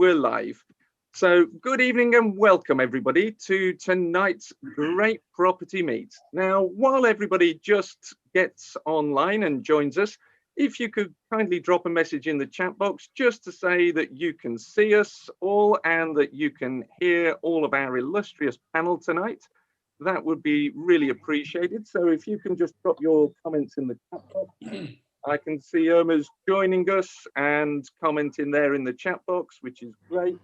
We're live. So good evening and welcome everybody to tonight's great property meet. Now, while everybody just gets online and joins us, if you could kindly drop a message in the chat box just to say that you can see us all and that you can hear all of our illustrious panel tonight, that would be really appreciated. So if you can just drop your comments in the chat box. I can see Irma's joining us and commenting there in the chat box, which is great.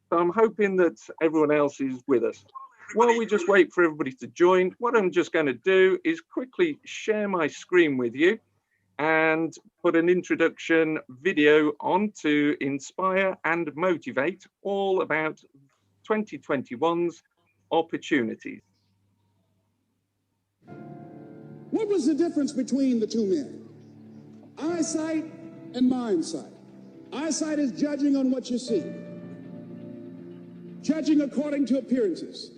So I'm hoping that everyone else is with us. While we just wait for everybody to join, what I'm just going to do is quickly share my screen with you and put an introduction video on to inspire and motivate all about 2021's opportunities. What was the difference between the two men? Eyesight and mindsight. Eyesight is judging on what you see, judging according to appearances.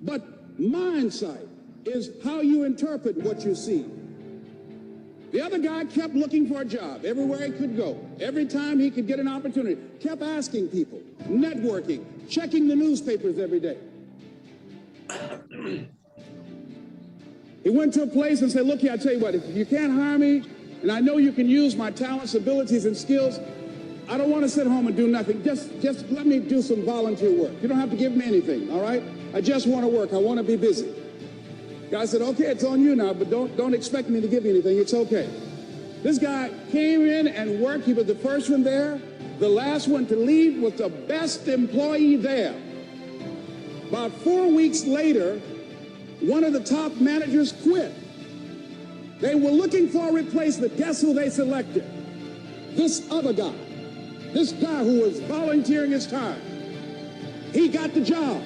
But mindsight is how you interpret what you see. The other guy kept looking for a job everywhere he could go. Every time he could get an opportunity, kept asking people, networking, checking the newspapers every day. He went to a place and said, look here, I tell you what, if you can't hire me, and I know you can use my talents, abilities, and skills, I don't want to sit home and do nothing. Just let me do some volunteer work. You don't have to give me anything, all right? I just want to work. I want to be busy. Guy said, okay, it's on you now, but don't expect me to give you anything. It's okay. This guy came in and worked. He was the first one there. The last one to leave was the best employee there. About 4 weeks later, one of the top managers quit. They were looking for a replacement. Guess who they selected? This other guy. This guy who was volunteering his time. He got the job.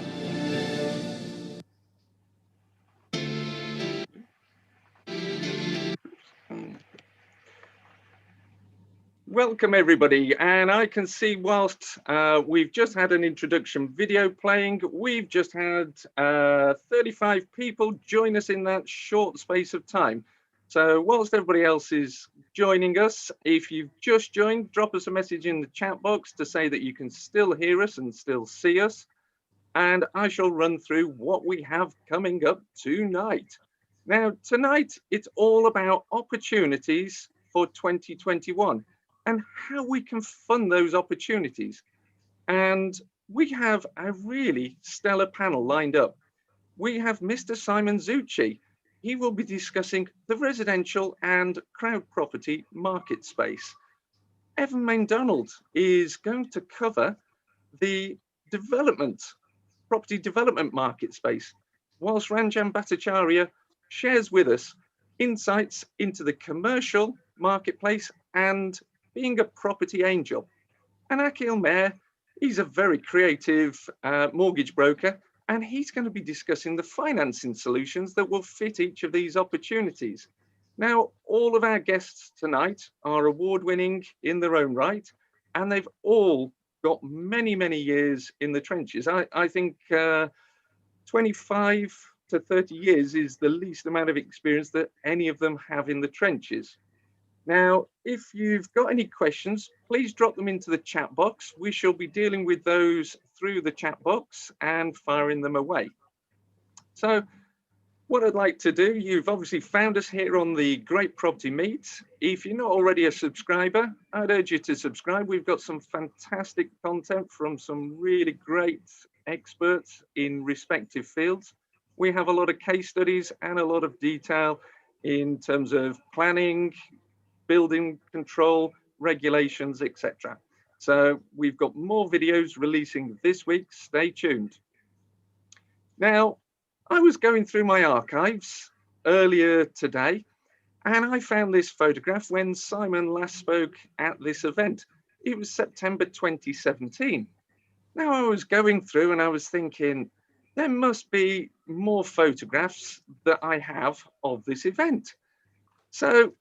Welcome everybody, and I can see whilst we've just had an introduction video playing, we've just had 35 people join us in that short space of time. So whilst everybody else is joining us, if you've just joined, drop us a message in the chat box to say that you can still hear us and still see us, and I shall run through what we have coming up tonight. Now, tonight it's all about opportunities for 2021. And how we can fund those opportunities. And we have a really stellar panel lined up. We have Mr. Simon Zutshi. He will be discussing the residential and crowd property market space. Evan MacDonald is going to cover the property development market space, whilst Ranjan Bhattacharya shares with us insights into the commercial marketplace and being a property angel. And Akhil Mair, he's a very creative mortgage broker, and he's going to be discussing the financing solutions that will fit each of these opportunities. Now, all of our guests tonight are award-winning in their own right, and they've all got many, many years in the trenches. I think 25 to 30 years is the least amount of experience that any of them have in the trenches. Now, if you've got any questions, please drop them into the chat box. We shall be dealing with those through the chat box and firing them away. So what I'd like to do, you've obviously found us here on the Great Property Meet. If you're not already a subscriber, I'd urge you to subscribe. We've got some fantastic content from some really great experts in respective fields. We have a lot of case studies and a lot of detail in terms of planning, building control, regulations, etc. So we've got more videos releasing this week. Stay tuned. Now, I was going through my archives earlier today, and I found this photograph when Simon last spoke at this event. It was September 2017. Now, I was going through and I was thinking, there must be more photographs that I have of this event. So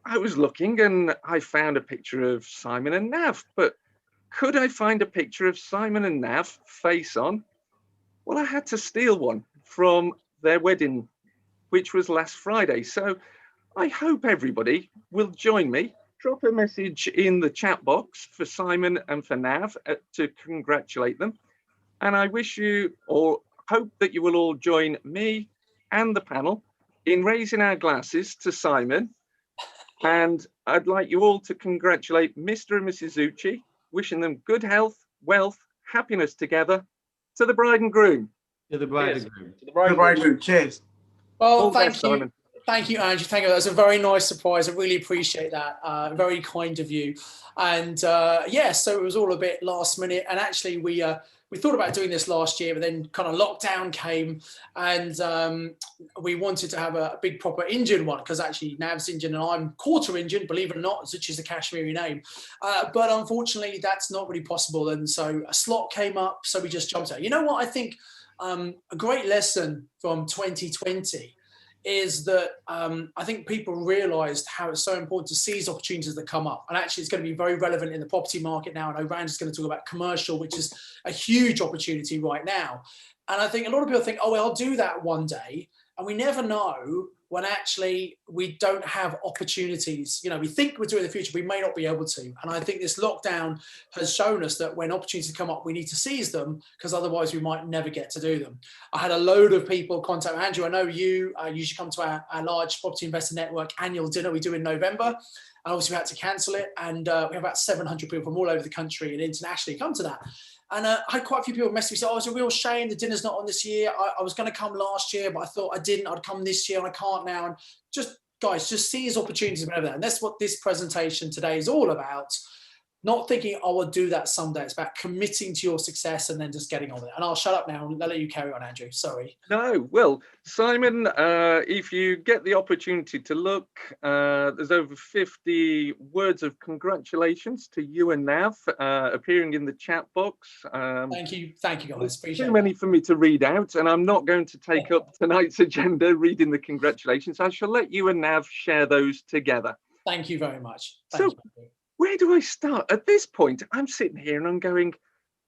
I was looking and I found a picture of Simon and Nav, but could I find a picture of Simon and Nav face on? Well, I had to steal one from their wedding, which was last Friday. So I hope everybody will join me drop a message in the chat box for Simon and for Nav to congratulate them. And I wish you, or hope that you will all join me and the panel in raising our glasses to Simon. And I'd like you all to congratulate Mr. and Mrs. Zutshi, wishing them good health, wealth, happiness together, to the bride and groom. To the bride and groom. To the bride and groom. Cheers. Well, thank you. Simon. Thank you, Andrew. Thank you. That's a very nice surprise. I really appreciate that. Very kind of you. And yeah, so it was all a bit last minute. And actually, we thought about doing this last year, but then kind of lockdown came, and we wanted to have a big proper injured one, because actually Nav's injured and I'm quarter injured, believe it or not, which is the Kashmiri name. But unfortunately, that's not really possible. And so a slot came up, so we just jumped out. You know what? I think a great lesson from 2020 is that I think people realised how it's so important to seize opportunities that come up. And actually, it's going to be very relevant in the property market now. And Rand is going to talk about commercial, which is a huge opportunity right now. And I think a lot of people think, oh, well, I'll do that one day. And we never know when actually we don't have opportunities. You know, we think we're doing the future, we may not be able to. And I think this lockdown has shown us that when opportunities come up, we need to seize them, because otherwise we might never get to do them. I had a load of people contact me. Andrew, I know you usually come to our large property investor network annual dinner we do in November. And obviously we had to cancel it. And we have about 700 people from all over the country and internationally come to that. And I had quite a few people message me, say, oh, it's a real shame the dinner's not on this year. I was going to come last year, but I thought I didn't. I'd come this year and I can't now. And just, guys, just seize opportunities whenever that. And that's what this presentation today is all about. Not thinking, oh, I'll do that someday. It's about committing to your success and then just getting on it. And I'll shut up now and I'll let you carry on, Andrew. Sorry. No, well, Simon, if you get the opportunity to look, there's over 50 words of congratulations to you and Nav appearing in the chat box. Thank you, guys. Appreciate too many for me to read out, and I'm not going to take up tonight's agenda reading the congratulations. I shall let you and Nav share those together. Thank you very much. Thank you. Where do I start? At this point, I'm sitting here and I'm going,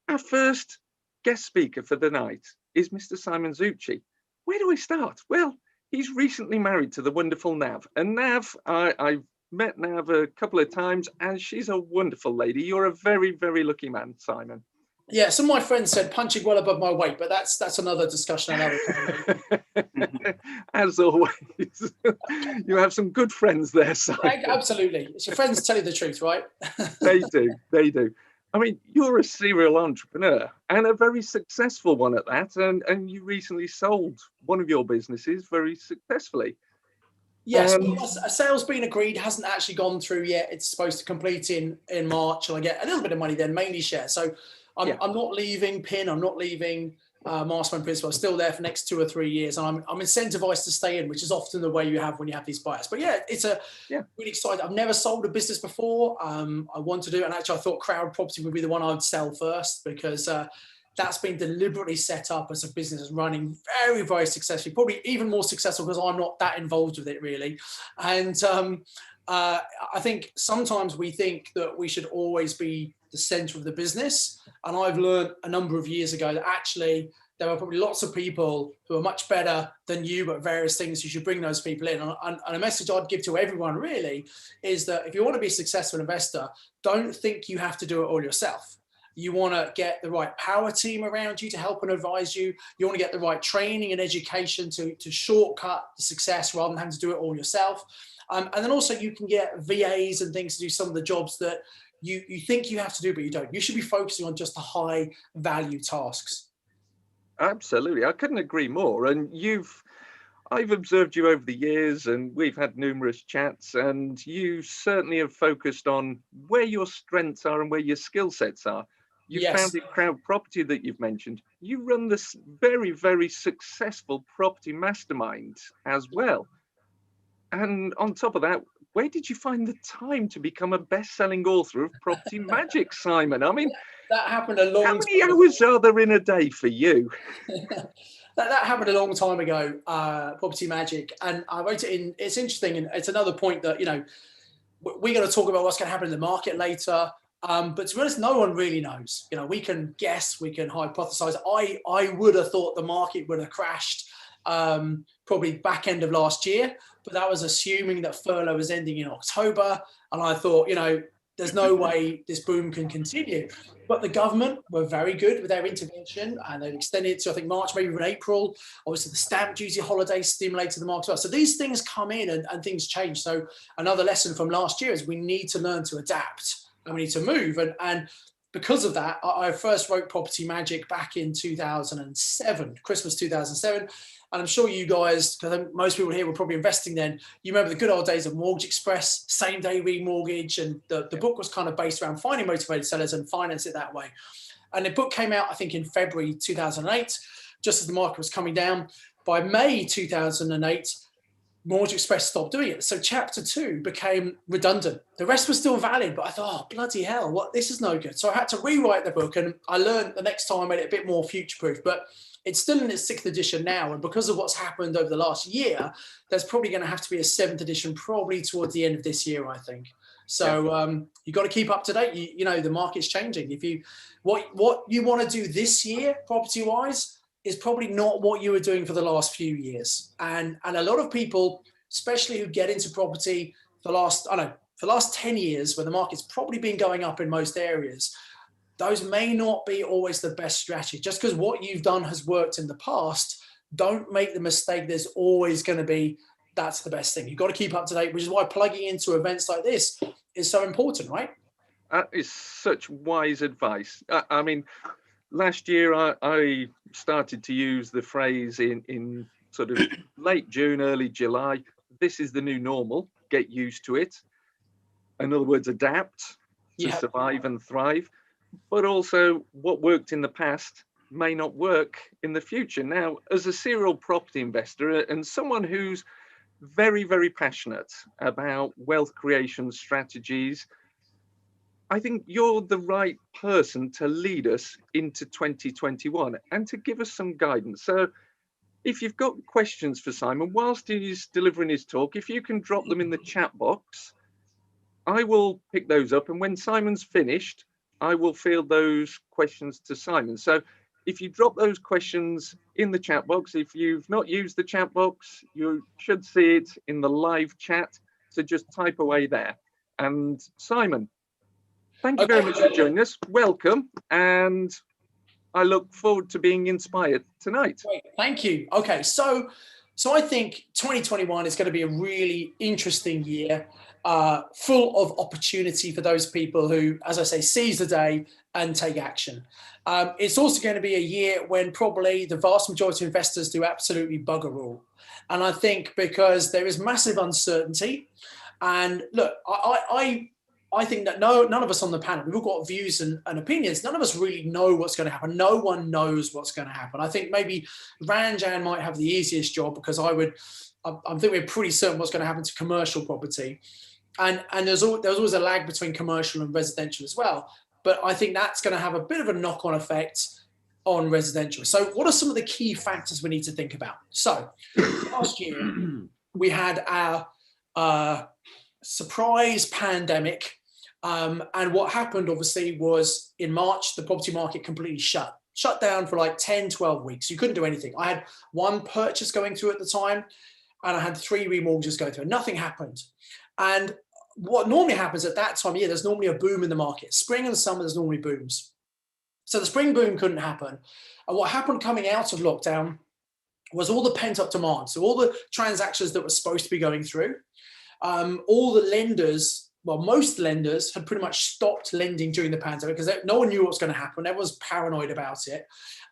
our first guest speaker for the night is Mr. Simon Zutshi. Where do I start? Well, he's recently married to the wonderful Nav. And Nav, I've met Nav a couple of times, and she's a wonderful lady. You're a very, very lucky man, Simon. Yeah, some of my friends said punching well above my weight, but that's another discussion. As always, you have some good friends there, Simon. Absolutely. It's your friends tell you the truth, right? They do. I mean, you're a serial entrepreneur and a very successful one at that. And you recently sold one of your businesses very successfully. Yes, a sale's been agreed, hasn't actually gone through yet. It's supposed to complete in March, and I get a little bit of money then, mainly shares. So I'm not leaving PIN, I'm not leaving Mastermind Principal. I'm still there for the next 2 or 3 years, and I'm incentivized to stay in, which is often the way you have when you have these buyers. But yeah, it's really exciting. I've never sold a business before. I want to do it, and actually I thought Crowd Property would be the one I would sell first, because that's been deliberately set up as a business that's running very, very successfully, probably even more successful because I'm not that involved with it really. And I think sometimes we think that we should always be the center of the business. And I've learned a number of years ago that actually there are probably lots of people who are much better than you at various things. You should bring those people in. And a message I'd give to everyone really is that if you want to be a successful investor, don't think you have to do it all yourself. You want to get the right power team around you to help and advise you. You want to get the right training and education to shortcut the success rather than having to do it all yourself. And then also you can get VAs and things to do some of the jobs that you think you have to do, but you don't. You should be focusing on just the high value tasks. Absolutely. I couldn't agree more. And I've observed you over the years, and we've had numerous chats, and you certainly have focused on where your strengths are and where your skill sets are. You founded Crowd Property that you've mentioned. You run this very, very successful property mastermind as well. And on top of that, where did you find the time to become a best-selling author of Property Magic, Simon? I mean, that happened a long time ago. How many hours are there in a day for you? That happened a long time ago, Property Magic. And I wrote it in, it's interesting, and it's another point that, we're going to talk about what's going to happen in the market later. But to be honest, no one really knows. We can guess, we can hypothesize. I would have thought the market would have crashed probably back end of last year, but that was assuming that furlough was ending in October. And I thought, you know, there's no way this boom can continue. But the government were very good with their intervention, and they've extended it to, I think, March, maybe even April. Obviously, the stamp duty holiday stimulated the market as well. So these things come in and things change. So another lesson from last year is we need to learn to adapt and we need to move. And because of that, I first wrote Property Magic back in 2007, Christmas 2007. And I'm sure you guys, because most people here were probably investing then, you remember the good old days of Mortgage Express, same day remortgage. And the book was kind of based around finding motivated sellers and finance it that way. And the book came out, I think, in February 2008, just as the market was coming down. By May 2008, Mortgage Express stopped doing it. So chapter 2 became redundant. The rest was still valid, but I thought, oh, bloody hell, this is no good. So I had to rewrite the book, and I learned the next time I made it a bit more future-proof. But it's still in its 6th edition now. And because of what's happened over the last year, there's probably going to have to be a 7th edition, probably towards the end of this year, I think. So you've got to keep up to date. You know, the market's changing. What you want to do this year, property-wise, is probably not what you were doing for the last few years. And a lot of people, especially who get into property for the last 10 years, where the market's probably been going up in most areas, those may not be always the best strategy. Just because what you've done has worked in the past, don't make the mistake there's always going to be that's the best thing. You've got to keep up to date, which is why plugging into events like this is so important, right? That is such wise advice. I mean, last year I started to use the phrase in sort of late June, early July, this is the new normal, get used to it. In other words, adapt to survive and thrive. But also what worked in the past may not work in the future. Now, as a serial property investor and someone who's very, very passionate about wealth creation strategies, I think you're the right person to lead us into 2021 and to give us some guidance. So if you've got questions for Simon, whilst he's delivering his talk, if you can drop them in the chat box, I will pick those up. And when Simon's finished, I will field those questions to Simon. So if you drop those questions in the chat box, if you've not used the chat box, you should see it in the live chat. So just type away there. And Simon, thank you very much for joining us. Welcome. And I look forward to being inspired tonight. Great. Thank you. Okay, so I think 2021 is going to be a really interesting year, full of opportunity for those people who, as I say, seize the day and take action. It's also going to be a year when probably the vast majority of investors do absolutely bugger all. And I think because there is massive uncertainty, and look, I think that none of us on the panel, we've all got views and opinions. None of us really know what's going to happen. No one knows what's going to happen. I think maybe Ranjan might have the easiest job because I think we're pretty certain what's going to happen to commercial property. And there's always a lag between commercial and residential as well. But I think that's going to have a bit of a knock-on effect on residential. So what are some of the key factors we need to think about? So last year, we had our surprise pandemic. And what happened, obviously, was in March, the property market completely shut down for like 10, 12 weeks. You couldn't do anything. I had one purchase going through at the time, and I had 3 remortgages going through, and nothing happened. And what normally happens at that time of year, there's normally a boom in the market. Spring and summer, there's normally booms. So the spring boom couldn't happen. And what happened coming out of lockdown was all the pent-up demand. So all the transactions that were supposed to be going through, all the lenders, well, most lenders had pretty much stopped lending during the pandemic because no one knew what was going to happen. Everyone was paranoid about it.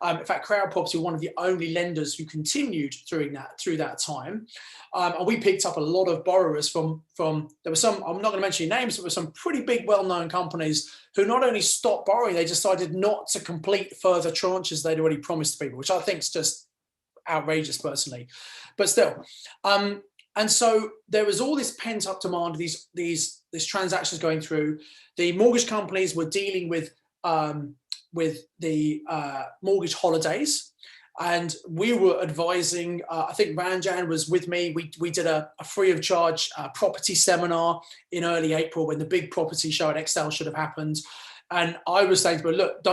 In fact, Crowd Property were one of the only lenders who continued through that time. And we picked up a lot of borrowers from there were some, I'm not going to mention any names, but there were some pretty big, well-known companies who not only stopped borrowing, they decided not to complete further tranches they'd already promised to people, which I think is just outrageous personally. But still, and so there was all this pent-up demand, these transactions going through. The mortgage companies were dealing with the mortgage holidays, and we were advising. I think Ranjan was with me. We did a free of charge property seminar in early April when the big property show at Excel should have happened, and I was saying to them, look,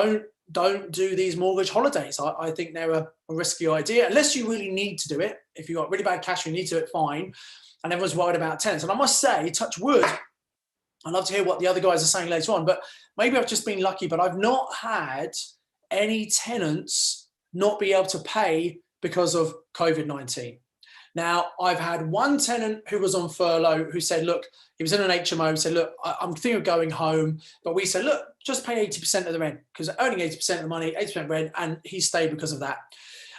don't do these mortgage holidays. I think they're a risky idea unless you really need to do it. If you've got really bad cash, you need to do it, fine. And everyone's worried about tenants. And I must say, touch wood, I'd love to hear what the other guys are saying later on, but maybe I've just been lucky, but I've not had any tenants not be able to pay because of COVID-19. Now, I've had one tenant who was on furlough who said, look, he was in an HMO, said, look, I'm thinking of going home. But we said, look, just pay 80% of the rent, because earning 80% of the money, 80% rent, and he stayed because of that.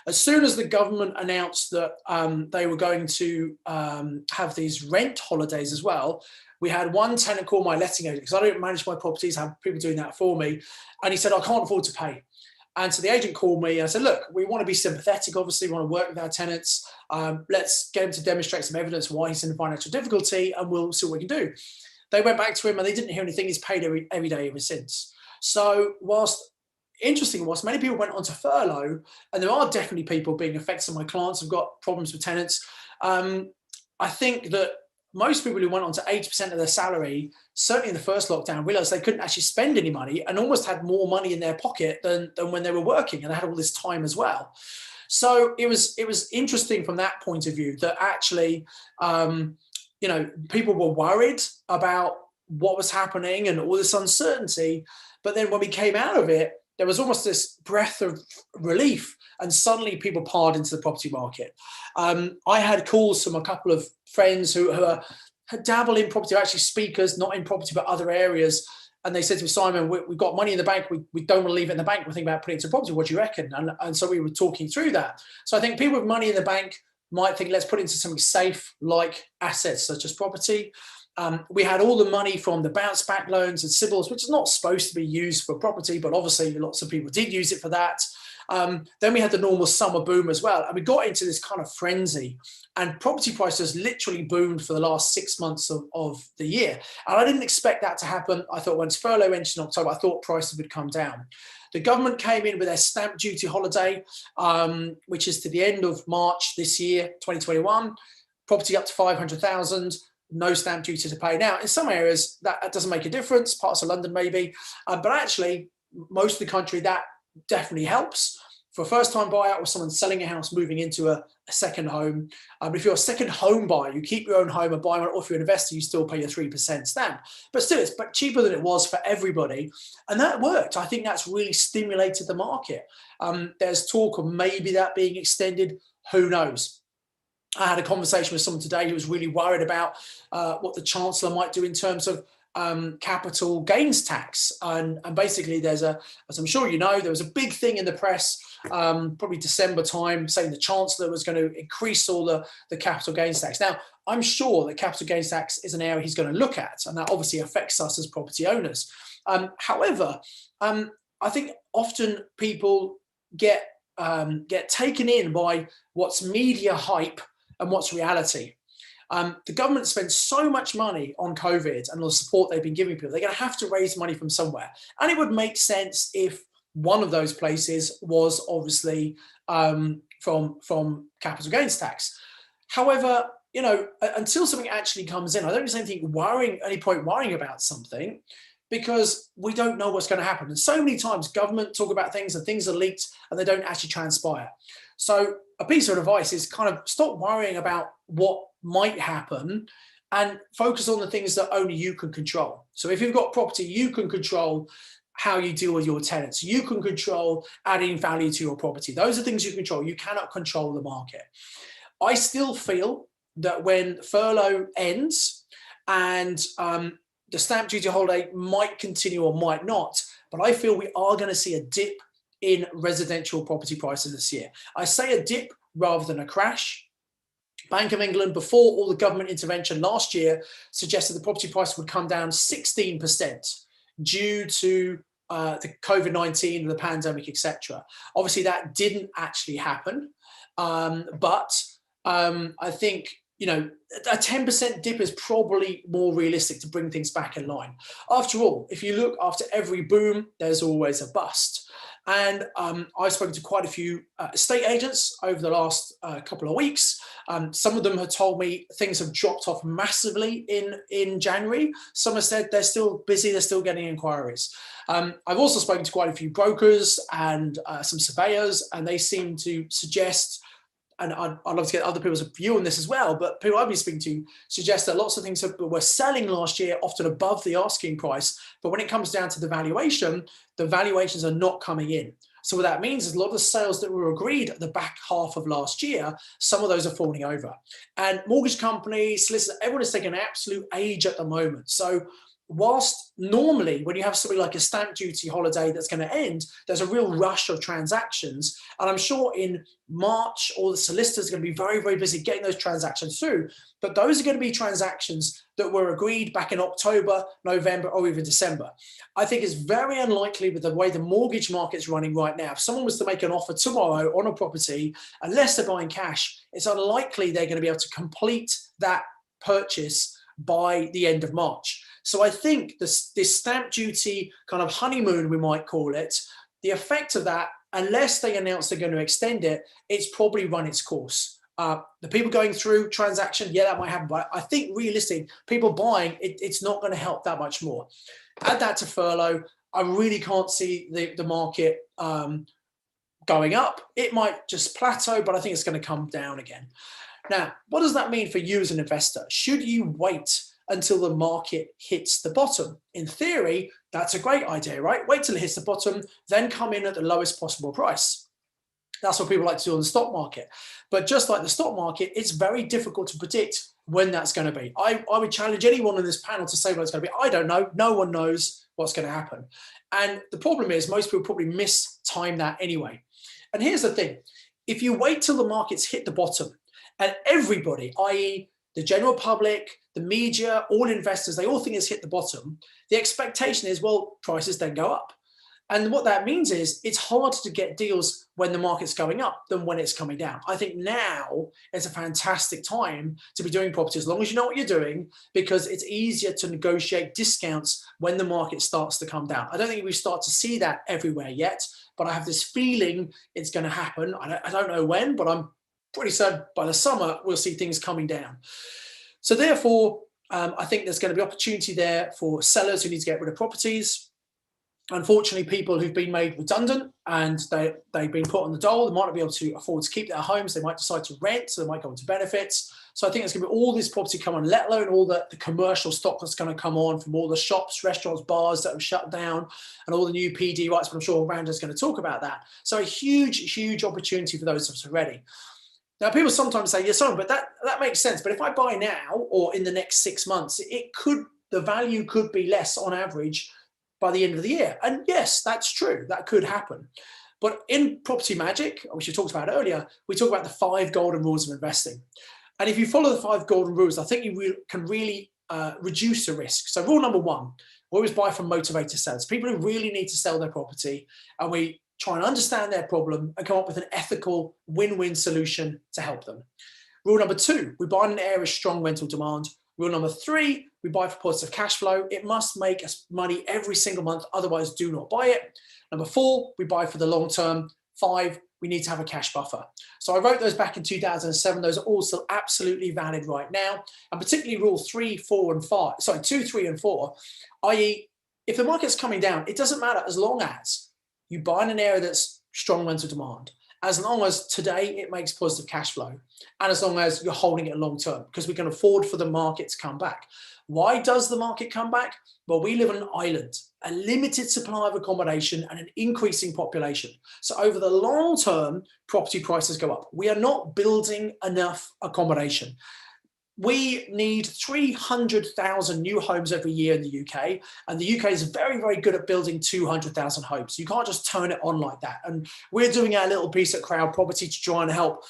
As soon as the government announced that they were going to have these rent holidays as well, we had one tenant call my letting agent, because I don't manage my properties, I have people doing that for me. And he said, I can't afford to pay. And so the agent called me and I said, look, we want to be sympathetic. Obviously, we want to work with our tenants. Let's get him to demonstrate some evidence why he's in financial difficulty, and we'll see what we can do. They went back to him and they didn't hear anything. He's paid every day ever since. So whilst many people went onto furlough, and there are definitely people being affected. My clients have got problems with tenants. I think that most people who went on to 80% of their salary, certainly in the first lockdown, realized they couldn't actually spend any money and almost had more money in their pocket than when they were working, and they had all this time as well. So it was interesting from that point of view that actually, people were worried about what was happening and all this uncertainty. But then when we came out of it, there was almost this breath of relief, and suddenly people poured into the property market. I had calls from a couple of friends who dabble in property, are actually speakers, not in property, but other areas. And they said to me, Simon, we've got money in the bank. We don't want to leave it in the bank. We're thinking about putting it into property. What do you reckon? And so we were talking through that. So I think people with money in the bank might think, let's put it into something safe, like assets such as property. We had all the money from the bounce back loans and CBILS, which is not supposed to be used for property, but obviously lots of people did use it for that. Then we had the normal summer boom as well. And we got into this kind of frenzy, and property prices literally boomed for the last 6 months of the year. And I didn't expect that to happen. I thought once furlough ended in October, I thought prices would come down. The government came in with their stamp duty holiday, which is to the end of March this year, 2021, property up to 500,000. No stamp duty to pay. Now, in some areas, that doesn't make a difference, parts of London maybe, but actually, most of the country, that definitely helps. For a first-time buyout or someone selling a house, moving into a second home. If you're a second home buyer, you keep your own home and buy one, or if you're an investor, you still pay your 3% stamp. But still, it's cheaper than it was for everybody. And that worked. I think that's really stimulated the market. There's talk of maybe that being extended. Who knows? I had a conversation with someone today who was really worried about what the Chancellor might do in terms of capital gains tax. And basically as I'm sure you know, there was a big thing in the press, probably December time, saying the Chancellor was going to increase all the capital gains tax. Now, I'm sure that capital gains tax is an area he's going to look at, and that obviously affects us as property owners. However, I think often people get taken in by what's media hype and what's reality. The government spends so much money on COVID and all the support they've been giving people, they're going to have to raise money from somewhere. And it would make sense if one of those places was obviously from capital gains tax. However, until something actually comes in, I don't think there's any point worrying about something, because we don't know what's going to happen. And so many times government talk about things and things are leaked and they don't actually transpire. So a piece of advice is kind of stop worrying about what might happen and focus on the things that only you can control. So if you've got property, you can control how you deal with your tenants. You can control adding value to your property. Those are things you control. You cannot control the market. I still feel that when furlough ends and the stamp duty holiday might continue or might not, but I feel we are going to see a dip in residential property prices this year. I say a dip rather than a crash. Bank of England, before all the government intervention last year, suggested the property price would come down 16% due to the COVID-19, the pandemic, etc. Obviously, that didn't actually happen, but I think a 10% dip is probably more realistic to bring things back in line. After all, if you look, after every boom, there's always a bust. And I've spoken to quite a few estate agents over the last couple of weeks. Some of them have told me things have dropped off massively in January. Some have said they're still busy, they're still getting inquiries. I've also spoken to quite a few brokers and some surveyors, and they seem to suggest and I'd love to get other people's view on this as well, but people I've been speaking to suggest that lots of things that were selling last year often above the asking price, but when it comes down to the valuations are not coming in. So what that means is a lot of the sales that were agreed at the back half of last year, some of those are falling over. And mortgage companies, solicitors, everyone is taking an absolute age at the moment. So whilst normally when you have something like a stamp duty holiday that's going to end, there's a real rush of transactions. And I'm sure in March, all the solicitors are going to be very, very busy getting those transactions through. But those are going to be transactions that were agreed back in October, November, or even December. I think it's very unlikely with the way the mortgage market's running right now. If someone was to make an offer tomorrow on a property, unless they're buying cash, it's unlikely they're going to be able to complete that purchase by the end of March. So I think this stamp duty kind of honeymoon, we might call it, the effect of that, unless they announce they're going to extend it, it's probably run its course. The people going through transaction, yeah, that might happen. But I think realistic, people buying, it's not going to help that much more. Add that to furlough, I really can't see the market going up. It might just plateau, but I think it's going to come down again. Now, what does that mean for you as an investor? Should you wait until the market hits the bottom? In theory, that's a great idea, right? Wait till it hits the bottom, then come in at the lowest possible price. That's what people like to do on the stock market. But just like the stock market, it's very difficult to predict when that's going to be. I would challenge anyone on this panel to say what it's going to be. I don't know. No one knows what's going to happen. And the problem is most people probably mistime that anyway. And here's the thing. If you wait till the markets hit the bottom, and everybody, i.e. the general public, the media, all investors, they all think it's hit the bottom, the expectation is, well, prices then go up. And what that means is it's harder to get deals when the market's going up than when it's coming down. I think now is a fantastic time to be doing property, as long as you know what you're doing, because it's easier to negotiate discounts when the market starts to come down. I don't think we start to see that everywhere yet, but I have this feeling it's going to happen. I don't know when, but I'm pretty certain by the summer we'll see things coming down. So therefore, I think there's going to be opportunity there for sellers who need to get rid of properties. Unfortunately, people who've been made redundant and they've been put on the dole, they might not be able to afford to keep their homes. They might decide to rent, so they might go into benefits. So I think there's going to be all this property come on, let alone all the commercial stock that's going to come on from all the shops, restaurants, bars that have shut down, and all the new PD rights. But I'm sure Randa's going to talk about that. So a huge, huge opportunity for those of us already. Now, people sometimes say, yes, but that makes sense. But if I buy now or in the next 6 months, the value could be less on average by the end of the year. And yes, that's true. That could happen. But in Property Magic, which we talked about earlier, we talk about the 5 golden rules of investing. And if you follow the 5 golden rules, I think you can really reduce the risk. So rule number 1, always buy from motivated sellers, people who really need to sell their property. And we try and understand their problem and come up with an ethical win-win solution to help them. Rule number 2, we buy in an area of strong rental demand. Rule number 3, we buy for positive cash flow. It must make us money every single month, otherwise do not buy it. Number 4, we buy for the long term. 5, we need to have a cash buffer. So I wrote those back in 2007. Those are all still absolutely valid right now. And particularly rule 3, 4, and 5, sorry, 2, 3, and 4, i.e. if the market's coming down, it doesn't matter as long as you buy in an area that's strong rental demand, as long as today it makes positive cash flow, and as long as you're holding it long term, because we can afford for the market to come back. Why does the market come back? Well, we live on an island, a limited supply of accommodation and an increasing population. So over the long term, property prices go up. We are not building enough accommodation. We need 300,000 new homes every year in the UK, and the UK is very, very good at building 200,000 homes. You can't just turn it on like that. And we're doing our little piece at Crowd Property to try and help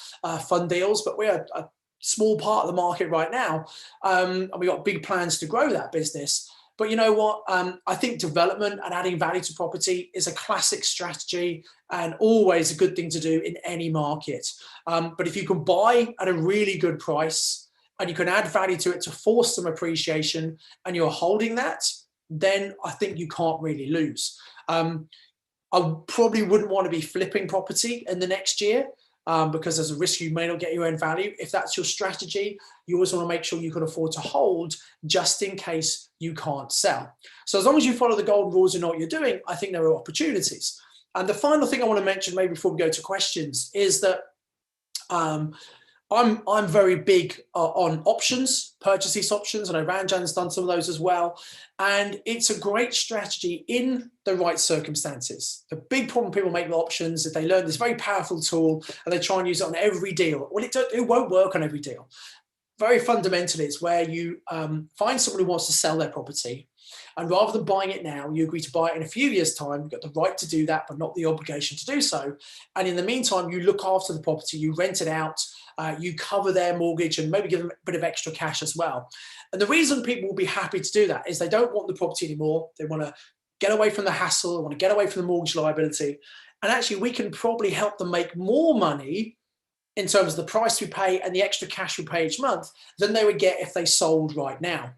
fund deals, but we're a small part of the market right now, and we've got big plans to grow that business. But you know what? I think development and adding value to property is a classic strategy and always a good thing to do in any market. But if you can buy at a really good price, and you can add value to it to force some appreciation, and you're holding that, then I think you can't really lose. I probably wouldn't want to be flipping property in the next year because there's a risk you may not get your own value. If that's your strategy, you always want to make sure you can afford to hold just in case you can't sell. So as long as you follow the golden rules and know what you're doing, I think there are opportunities. And the final thing I want to mention, maybe before we go to questions, is that I'm very big on options, purchase lease options. I know Ranjan's done some of those as well. And it's a great strategy in the right circumstances. The big problem people make with options is they learn this very powerful tool and they try and use it on every deal. Well, it won't work on every deal. Very fundamentally, it's where you find someone who wants to sell their property. And rather than buying it now, you agree to buy it in a few years' time. You've got the right to do that, but not the obligation to do so. And in the meantime, you look after the property, you rent it out, you cover their mortgage and maybe give them a bit of extra cash as well. And the reason people will be happy to do that is they don't want the property anymore. They want to get away from the hassle. They want to get away from the mortgage liability. And actually, we can probably help them make more money in terms of the price we pay and the extra cash we pay each month than they would get if they sold right now.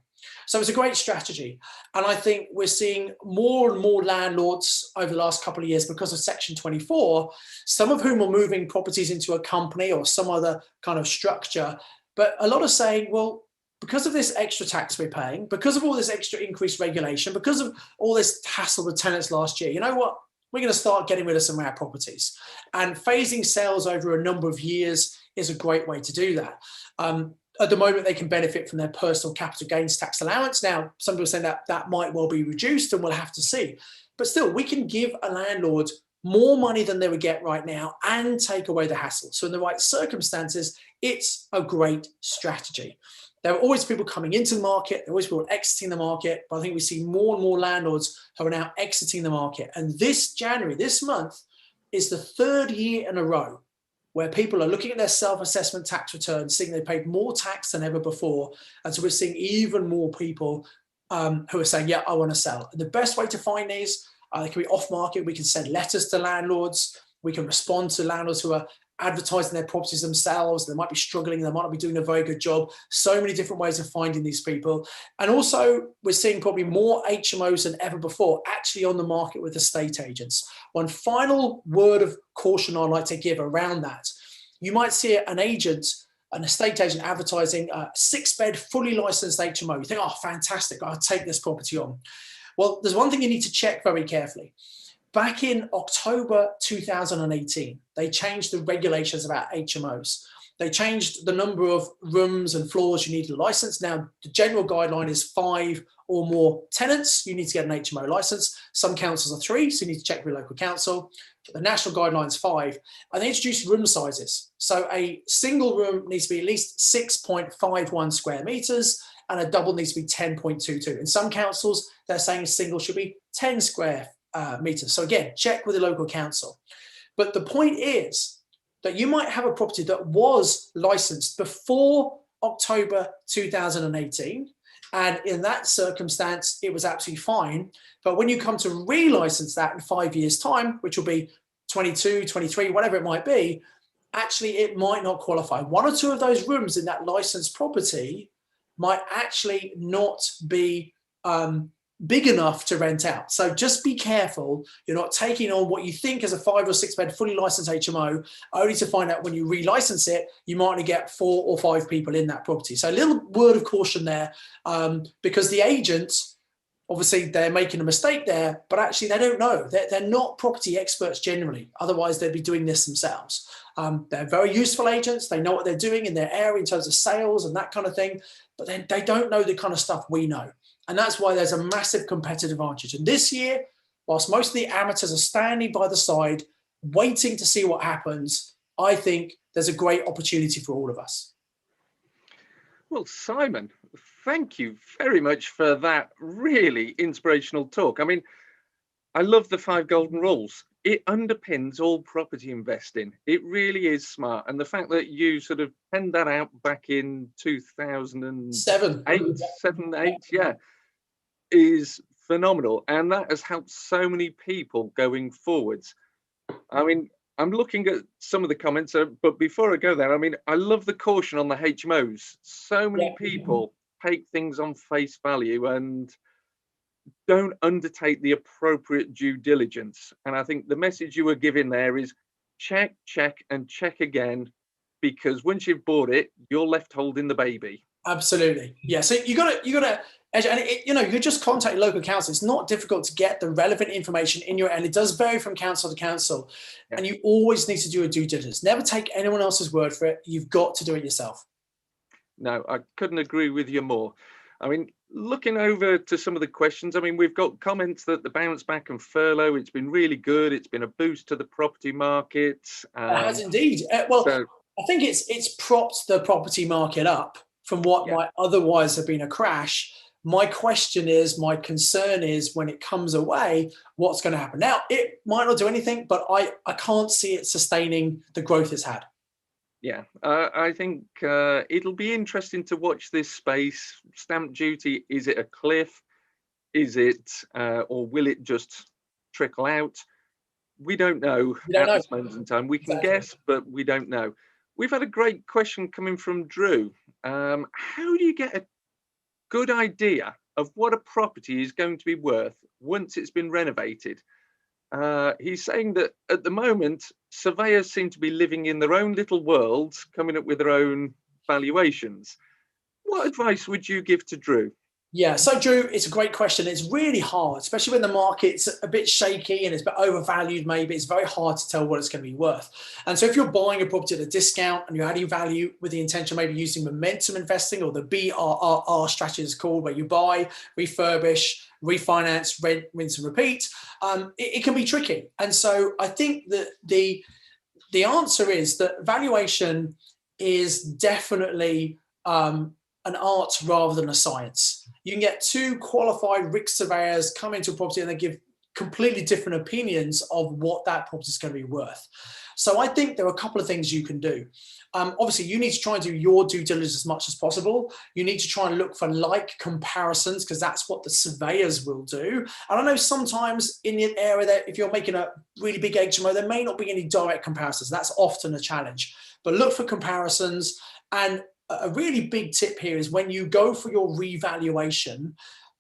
So it's a great strategy. And I think we're seeing more and more landlords over the last couple of years because of Section 24, some of whom are moving properties into a company or some other kind of structure. But a lot are saying, well, because of this extra tax we're paying, because of all this extra increased regulation, because of all this hassle with tenants last year, you know what? We're going to start getting rid of some of our properties. And phasing sales over a number of years is a great way to do that. At the moment, they can benefit from their personal capital gains tax allowance. Now, some people are saying that that might well be reduced and we'll have to see. But still, we can give a landlord more money than they would get right now and take away the hassle. So in the right circumstances, it's a great strategy. There are always people coming into the market. There are always people exiting the market. But I think we see more and more landlords who are now exiting the market. And this January, this month, is the third year in a row where people are looking at their self-assessment tax returns, seeing they paid more tax than ever before. And so we're seeing even more people who are saying, yeah, I want to sell. And the best way to find these, they can be off-market. We can send letters to landlords. We can respond to landlords who are advertising their properties themselves. They might be struggling. They might not be doing a very good job. So many different ways of finding these people. And also, we're seeing probably more HMOs than ever before actually on the market with estate agents. One final word of caution I'd like to give around that. You might see an estate agent advertising a 6-bed, fully licensed HMO. You think, oh, fantastic, I'll take this property on. Well, there's one thing you need to check very carefully. Back in October 2018, they changed the regulations about HMOs. They changed the number of rooms and floors you need a license. Now, the general guideline is 5 or more tenants. You need to get an HMO license. Some councils are 3, so you need to check with your local council. But the national guideline is 5. And they introduced room sizes. So a single room needs to be at least 6.51 square meters, and a double needs to be 10.22. In some councils, they're saying a single should be 10 square meters. So again, check with the local council. But the point is that you might have a property that was licensed before October 2018. And in that circumstance, it was absolutely fine. But when you come to relicense that in 5 years' time, which will be 22, 23, whatever it might be, actually it might not qualify. 1 or 2 of those rooms in that licensed property might actually not be big enough to rent out. So just be careful. You're not taking on what you think is a 5 or 6 bed fully licensed HMO, only to find out when you relicense it, you might only get 4 or 5 people in that property. So a little word of caution there, because the agent, obviously they're making a mistake there, but actually they don't know. They're not property experts generally. Otherwise they'd be doing this themselves. They're very useful agents. They know what they're doing in their area in terms of sales and that kind of thing, but then they don't know the kind of stuff we know. And that's why there's a massive competitive advantage. And this year, whilst most of the amateurs are standing by the side, waiting to see what happens, I think there's a great opportunity for all of us. Well, Simon, thank you very much for that really inspirational talk. I mean, I love the 5 golden rules. It underpins all property investing. It really is smart. And the fact that you sort of penned that out back in 2007, 8, yeah, is phenomenal. And that has helped so many people going forwards. I mean, I'm looking at some of the comments, but before I go there, I mean, I love the caution on the HMOs. So many people take things on face value and don't undertake the appropriate due diligence. And I think the message you were giving there is check, check, and check again, because once you've bought it, you're left holding the baby. Absolutely. Yeah. So you gotta And you just contact local council. It's not difficult to get the relevant information in your, and it does vary from council to council. Yeah. And you always need to do a due diligence. Never take anyone else's word for it. You've got to do it yourself. No, I couldn't agree with you more. I mean, looking over to some of the questions, I mean, we've got comments that the bounce back and furlough, it's been really good. It's been a boost to the property market. It has indeed. I think it's propped the property market up from what might otherwise have been a crash. My concern is when it comes away, what's going to happen? Now, it might not do anything, but I can't see it sustaining the growth it's had. Yeah, I think it'll be interesting to watch this space. Stamp duty, is it a cliff? Is it, or will it just trickle out? We don't know at this moment in time. We can guess, but we don't know. We've had a great question coming from Drew. How do you get a good idea of what a property is going to be worth once it's been renovated? He's saying that at the moment, surveyors seem to be living in their own little worlds, coming up with their own valuations. What advice would you give to Drew? Yeah, so Drew, it's a great question. It's really hard, especially when the market's a bit shaky and it's a bit overvalued maybe. It's very hard to tell what it's going to be worth. And so if you're buying a property at a discount and you're adding value with the intention of maybe using momentum investing, or the BRRR strategy is called, where you buy, refurbish, refinance, rent, rinse and repeat, it can be tricky. And so I think that the answer is that valuation is definitely an art rather than a science. You can get two qualified RIC surveyors come into a property and they give completely different opinions of what that property is going to be worth. So I think there are a couple of things you can do. Obviously, you need to try and do your due diligence as much as possible. You need to try and look for like comparisons, because that's what the surveyors will do. And I know sometimes in the area that if you're making a really big HMO, there may not be any direct comparisons. That's often a challenge. But look for comparisons. And a really big tip here is when you go for your revaluation,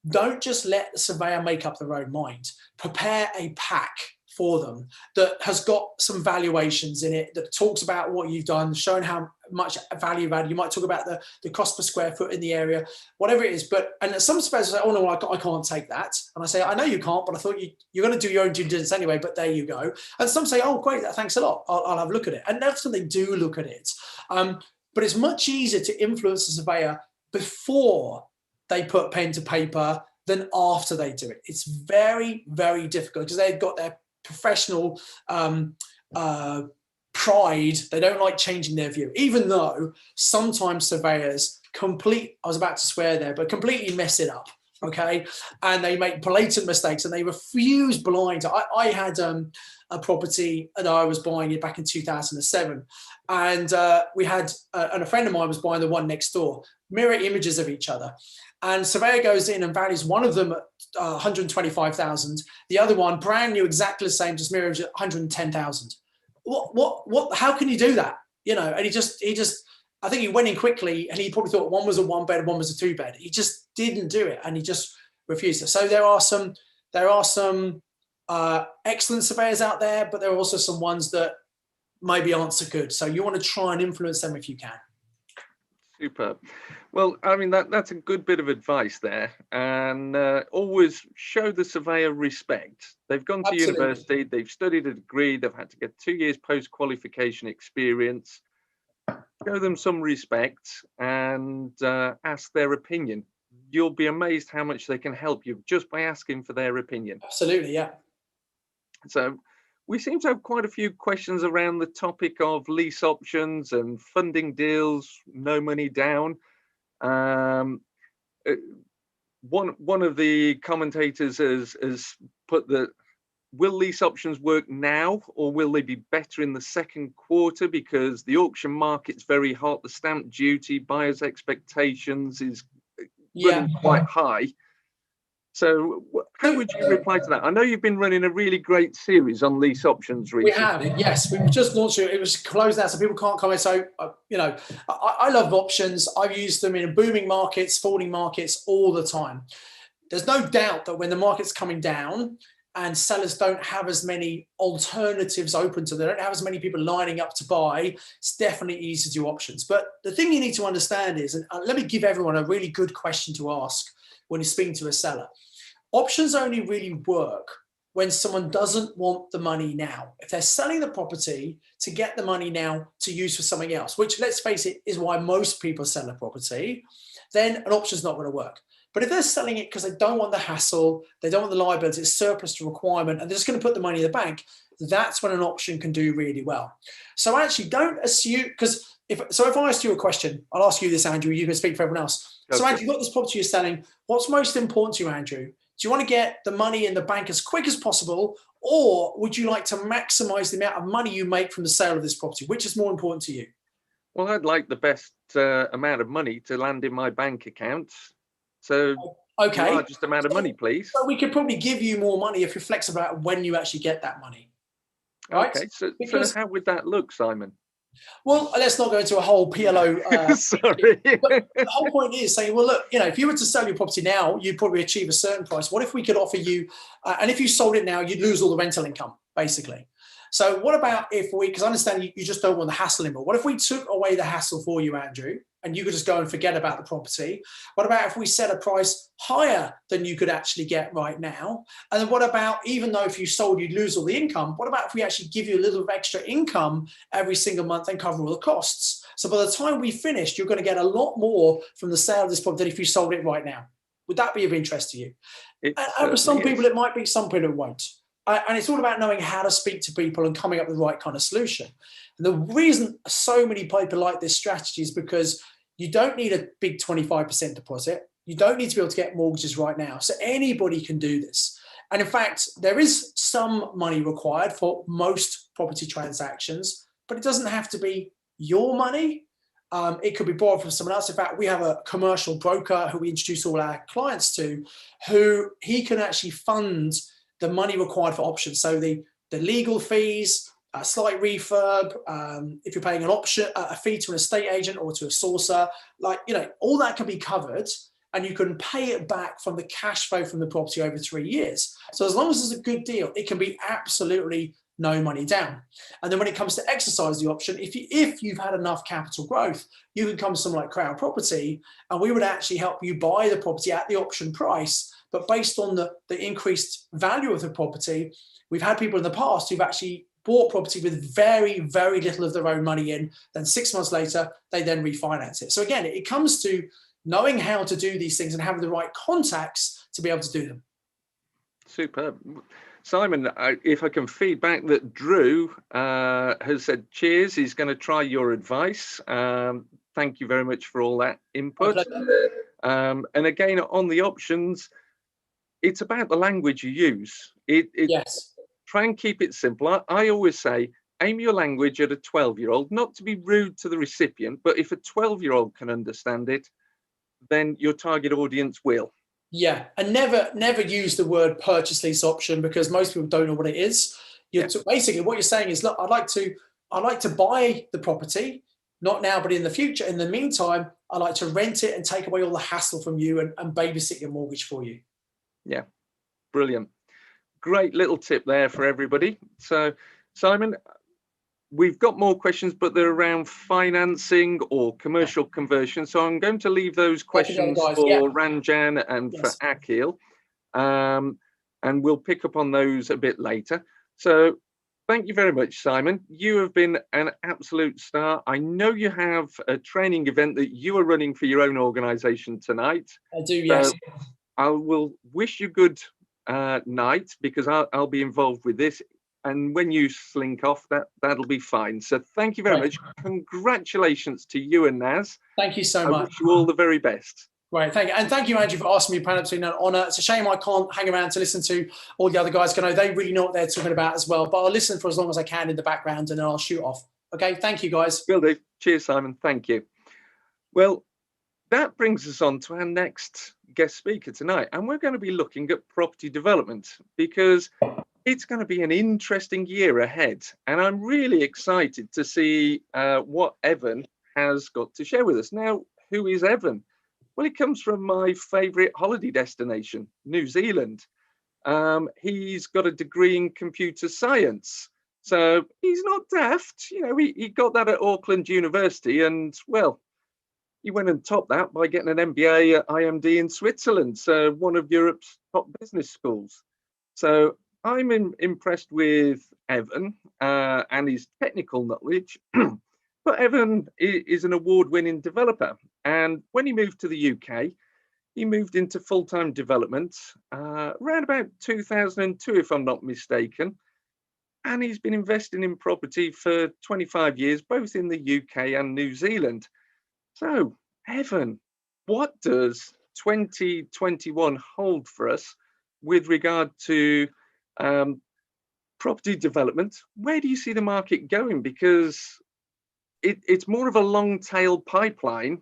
don't just let the surveyor make up their own mind. Prepare a pack for them that has got some valuations in it, that talks about what you've done, showing how much value you've added. You might talk about the cost per square foot in the area, whatever it is. And some surveyors say, oh no, I can't take that. And I say, I know you can't, but I thought you're going to do your own due diligence anyway, but there you go. And some say, oh great, thanks a lot. I'll have a look at it. And often they do look at it. But it's much easier to influence the surveyor before they put pen to paper than after they do it. It's very, very difficult because they've got their professional pride. They don't like changing their view, even though sometimes surveyors I was about to swear there, but completely mess it up. Okay. And they make blatant mistakes and they refuse blind. I had a property that I was buying it back in 2007. And we had, and a friend of mine was buying the one next door, mirror images of each other. And surveyor goes in and values one of them at 125,000. The other one, brand new, exactly the same, just mirror image at 110,000. What, how can you do that? You know, and he just, I think he went in quickly and he probably thought one was a 1-bed, one was a 2-bed. He just didn't do it and he just refused it. So there are some excellent surveyors out there, but there are also some ones that maybe aren't so good. So you want to try and influence them if you can. Superb. Well, I mean, that's a good bit of advice there. And always show the surveyor respect. They've gone to university, they've studied a degree, they've had to get 2 years post-qualification experience. Show them some respect and ask their opinion. You'll be amazed how much they can help you just by asking for their opinion. Absolutely, yeah. So we seem to have quite a few questions around the topic of lease options and funding deals, no money down. One of the commentators has put that, will lease options work now or will they be better in the second quarter because the auction market's very hot, the stamp duty, buyers' expectations is running quite high. So how would you reply to that? I know you've been running a really great series on lease options recently. We have, yes. We've just launched it. It was closed now, so people can't comment. So, you know, I love options. I've used them in booming markets, falling markets all the time. There's no doubt that when the market's coming down and sellers don't have as many alternatives open to them, they don't have as many people lining up to buy, it's definitely easy to do options. But the thing you need to understand is, and let me give everyone a really good question to ask when you're speaking to a seller. Options only really work when someone doesn't want the money now. If they're selling the property to get the money now to use for something else, which, let's face it, is why most people sell a property, then an option's not going to work. But if they're selling it because they don't want the hassle, they don't want the liability, it's surplus to requirement, and they're just going to put the money in the bank, that's when an option can do really well. So actually don't assume, because if I ask you a question, I'll ask you this, Andrew, you can speak for everyone else. Okay. So Andrew, you've got this property you're selling. What's most important to you, Andrew? Do you want to get the money in the bank as quick as possible, or would you like to maximize the amount of money you make from the sale of this property? Which is more important to you? Well, I'd like the best amount of money to land in my bank account. So, okay, the largest amount of money, please. So we could probably give you more money if you're flexible about when you actually get that money. Right? Okay, so how would that look, Simon? Well, let's not go into a whole PLO. Sorry. But the whole point is saying, well, look, if you were to sell your property now, you'd probably achieve a certain price. What if we could offer you, and if you sold it now, you'd lose all the rental income, basically. So what about if we, because I understand you just don't want the hassle anymore. What if we took away the hassle for you, Andrew, and you could just go and forget about the property? What about if we set a price higher than you could actually get right now? And then what about, even though if you sold, you'd lose all the income, what about if we actually give you a little bit of extra income every single month and cover all the costs? So by the time we finished, you're going to get a lot more from the sale of this property than if you sold it right now. Would that be of interest to you? And for some people, it might be, some people it won't. And it's all about knowing how to speak to people and coming up with the right kind of solution. And the reason so many people like this strategy is because you don't need a big 25% deposit. You don't need to be able to get mortgages right now. So anybody can do this. And in fact, there is some money required for most property transactions, but it doesn't have to be your money. It could be borrowed from someone else. In fact, we have a commercial broker who we introduce all our clients to, who he can actually fund the money required for options. So the legal fees, a slight refurb, if you're paying an option, a fee to an estate agent or to a sourcer, all that can be covered, and you can pay it back from the cash flow from the property over 3 years. So as long as it's a good deal, it can be absolutely no money down. And then when it comes to exercise the option, if you've had enough capital growth, you can come to someone like Crown Property, and we would actually help you buy the property at the option price. But based on the increased value of the property, we've had people in the past who've actually bought property with very, very little of their own money in. Then 6 months later, they then refinance it. So again, it comes to knowing how to do these things and having the right contacts to be able to do them. Superb. Simon, if I can feed back that Drew has said cheers, he's going to try your advice. Thank you very much for all that input. And again, on the options, it's about the language you use. Yes. Try and keep it simple. I always say, aim your language at a 12-year-old, not to be rude to the recipient, but if a 12-year-old can understand it, then your target audience will. Yeah, and never use the word purchase lease option, because most people don't know what it is. Basically, what you're saying is, look, I'd like to buy the property, not now, but in the future. In the meantime, I'd like to rent it and take away all the hassle from you and babysit your mortgage for you. Yeah, brilliant. Great little tip there for everybody. So, Simon, we've got more questions, but they're around financing or commercial conversion. So I'm going to leave those questions for Ranjan and for Akhil. And we'll pick up on those a bit later. So thank you very much, Simon. You have been an absolute star. I know you have a training event that you are running for your own organization tonight. I do, yes. I will wish you good night, because I'll be involved with this. And when you slink off, that'll be fine. So thank you very much. Congratulations to you and Naz. Thank you so much. I wish you all the very best. Great, thank you. And thank you, Andrew, for asking me. It's been an honour. It's a shame I can't hang around to listen to all the other guys, because they really know what they're talking about as well. But I'll listen for as long as I can in the background, and then I'll shoot off. Okay, thank you, guys. Will do. Cheers, Simon. Thank you. Well, that brings us on to our next guest speaker tonight. And we're going to be looking at property development, because it's going to be an interesting year ahead. And I'm really excited to see what Evan has got to share with us. Now, who is Evan? Well, he comes from my favourite holiday destination, New Zealand. He's got a degree in computer science. So he's not daft. He got that at Auckland University. And, well, He went and topped that by getting an MBA at IMD in Switzerland, so one of Europe's top business schools. So I'm impressed with Evan and his technical knowledge. But Evan is an award-winning developer. And when he moved to the UK, he moved into full-time development around about 2002, if I'm not mistaken. And he's been investing in property for 25 years, both in the UK and New Zealand. So, Evan, what does 2021 hold for us with regard to property development? Where do you see the market going? Because it's more of a long tail pipeline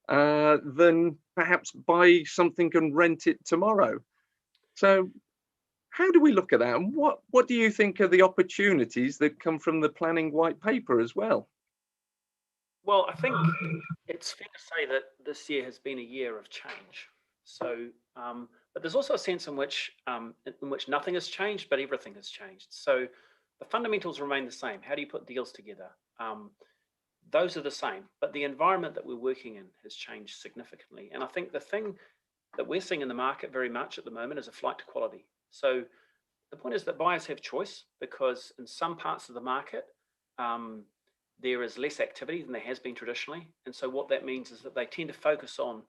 than perhaps buy something and rent it tomorrow. So how do we look at that? And what do you think are the opportunities that come from the planning white paper as well? Well, I think it's fair to say that this year has been a year of change. So, but there's also a sense in which nothing has changed, but everything has changed. So the fundamentals remain the same. How do you put deals together? Those are the same, but the environment that we're working in has changed significantly. And I think the thing that we're seeing in the market very much at the moment is a flight to quality. So the point is that buyers have choice, because in some parts of the market, there is less activity than there has been traditionally. And so what that means is that they tend to focus on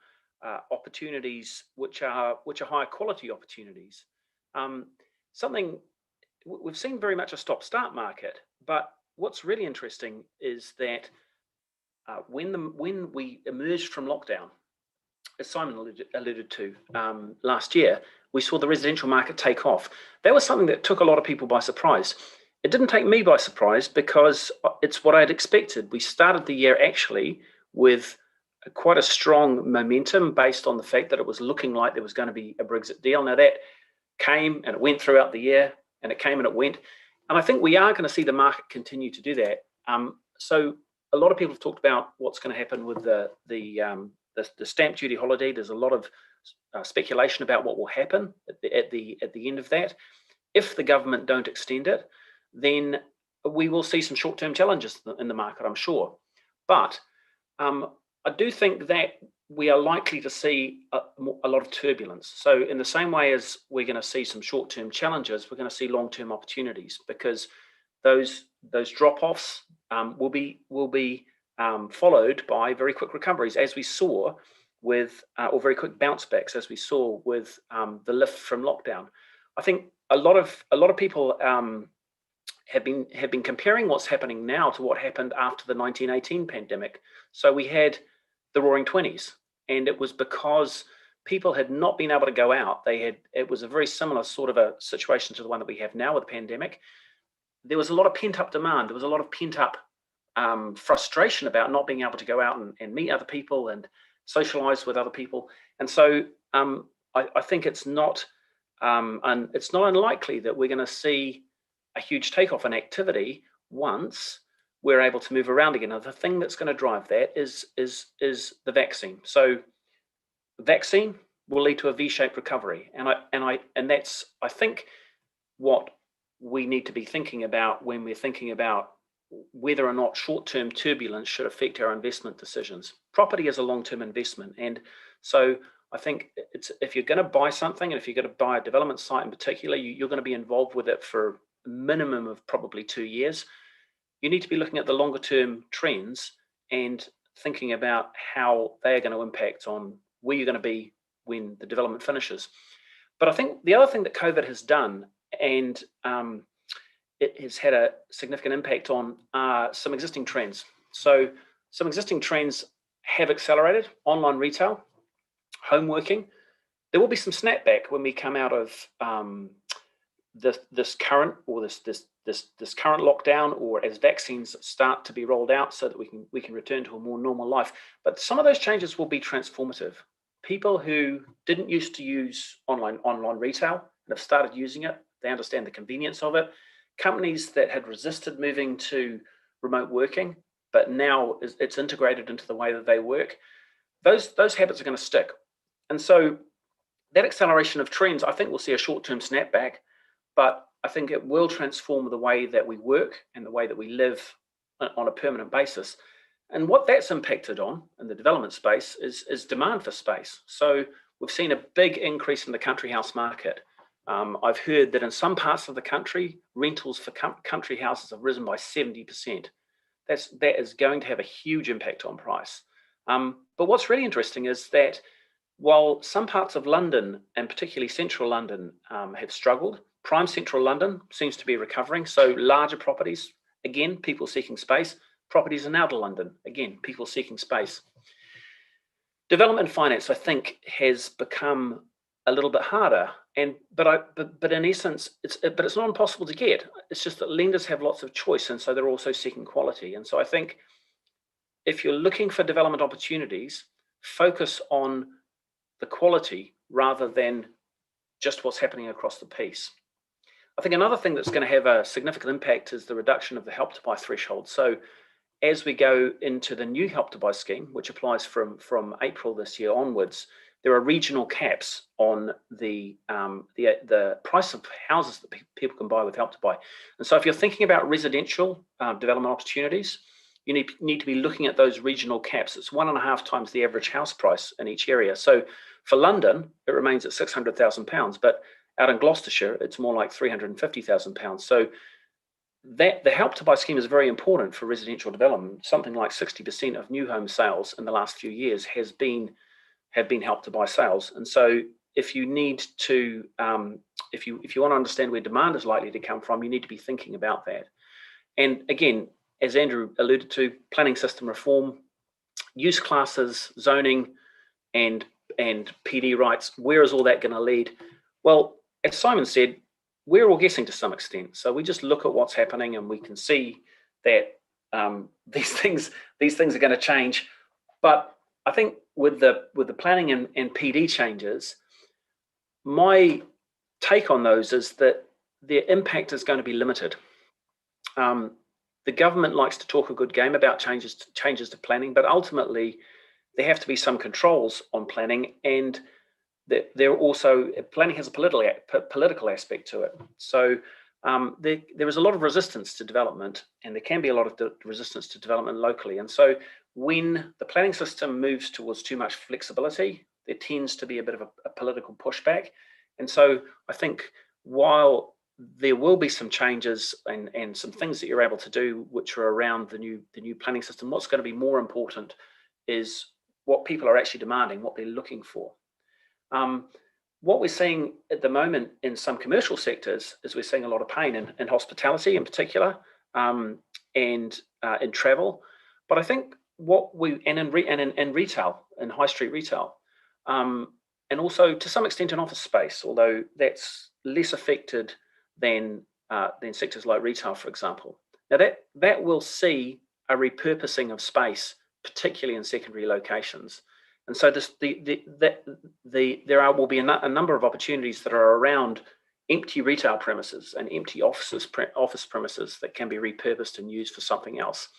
opportunities which are higher quality opportunities. Something we've seen very much a stop-start market, but what's really interesting is that when we emerged from lockdown, as Simon alluded to last year, we saw the residential market take off. That was something that took a lot of people by surprise. It didn't take me by surprise because it's what I'd expected. We started the year actually with quite a strong momentum based on the fact that it was looking like there was going to be a Brexit deal. Now that came and it went throughout the year, and it came and it went. And I think we are going to see the market continue to do that. So a lot of people have talked about what's going to happen with the stamp duty holiday. There's a lot of speculation about what will happen at the end of that. If the government don't extend it, then we will see some short-term challenges in the market, I'm sure. But I do think that we are likely to see a lot of turbulence. So in the same way as we're going to see some short-term challenges, we're going to see long-term opportunities, because those drop-offs will be followed by very quick recoveries, as we saw with, or very quick bounce backs, as we saw with the lift from lockdown. I think a lot of people have been comparing what's happening now to what happened after the 1918 pandemic. So we had the Roaring '20s, and it was because people had not been able to go out. It was a very similar sort of a situation to the one that we have now with the pandemic. There was a lot of pent-up demand. There was a lot of pent-up frustration about not being able to go out and meet other people and socialize with other people. And so I think it's not unlikely that we're going to see a huge takeoff in activity once we're able to move around again. Now, the thing that's going to drive that is the vaccine. So vaccine will lead to a V-shaped recovery, and that's, I think, what we need to be thinking about when we're thinking about whether or not short-term turbulence should affect our investment decisions. Property is a long-term investment, and so I think if you're going to buy something, and if you're going to buy a development site in particular, you're going to be involved with it for a minimum of probably 2 years. You need to be looking at the longer term trends and thinking about how they're going to impact on where you're going to be when the development finishes. But I think the other thing that COVID has done, and it has had a significant impact on some existing trends. So some existing trends have accelerated: online retail, home working. There will be some snapback when we come out of this current lockdown, or as vaccines start to be rolled out, so that we can return to a more normal life. But some of those changes will be transformative. People who didn't used to use online retail and have started using it, they understand the convenience of it. Companies that had resisted moving to remote working, but now it's integrated into the way that they work, those habits are going to stick. And so that acceleration of trends, I think we'll see a short-term snapback, but I think it will transform the way that we work and the way that we live on a permanent basis. And what that's impacted on in the development space is demand for space. So we've seen a big increase in the country house market. I've heard that in some parts of the country, rentals for country houses have risen by 70%. That is going to have a huge impact on price. But what's really interesting is that while some parts of London, and particularly central London, have struggled, prime central London seems to be recovering. So larger properties, again, people seeking space. Properties in outer London, again, people seeking space. Development finance, I think, has become a little bit harder, but in essence, it's not impossible to get. It's just that lenders have lots of choice, and so they're also seeking quality. And so I think if you're looking for development opportunities, focus on the quality rather than just what's happening across the piece. I think another thing that's going to have a significant impact is the reduction of the Help to Buy threshold. So as we go into the new Help to Buy scheme, which applies from April this year onwards, there are regional caps on the price of houses that people can buy with Help to Buy. And so if you're thinking about residential development opportunities, you need to be looking at those regional caps. It's 1.5 times the average house price in each area. So for London, it remains at £600,000, but out in Gloucestershire, it's more like £350,000. So that the Help to Buy scheme is very important for residential development. Something like 60% of new home sales in the last few years have been Help to Buy sales. And so if you need to, if you want to understand where demand is likely to come from, you need to be thinking about that. And again, as Andrew alluded to, planning system reform, use classes, zoning, and PD rights, where is all that going to lead? Well, as Simon said, we're all guessing to some extent. So we just look at what's happening and we can see that these things are going to change. But I think with the planning and PD changes, my take on those is that their impact is going to be limited. The government likes to talk a good game about changes to planning, but ultimately there have to be some controls on planning, and there also planning has a political aspect to it. So there is a lot of resistance to development, and there can be a lot of resistance to development locally. And so when the planning system moves towards too much flexibility, there tends to be a bit of a political pushback. And so I think while there will be some changes and some things that you're able to do which are around the new planning system, what's going to be more important is what people are actually demanding, what they're looking for. What we're seeing at the moment in some commercial sectors is we're seeing a lot of pain in hospitality in particular, and in travel. But I think in retail, in high street retail, and also to some extent in office space, although that's less affected than sectors like retail, for example. Now that will see a repurposing of space, particularly in secondary locations. And so there will be a number of opportunities that are around empty retail premises and empty office premises that can be repurposed and used for something else.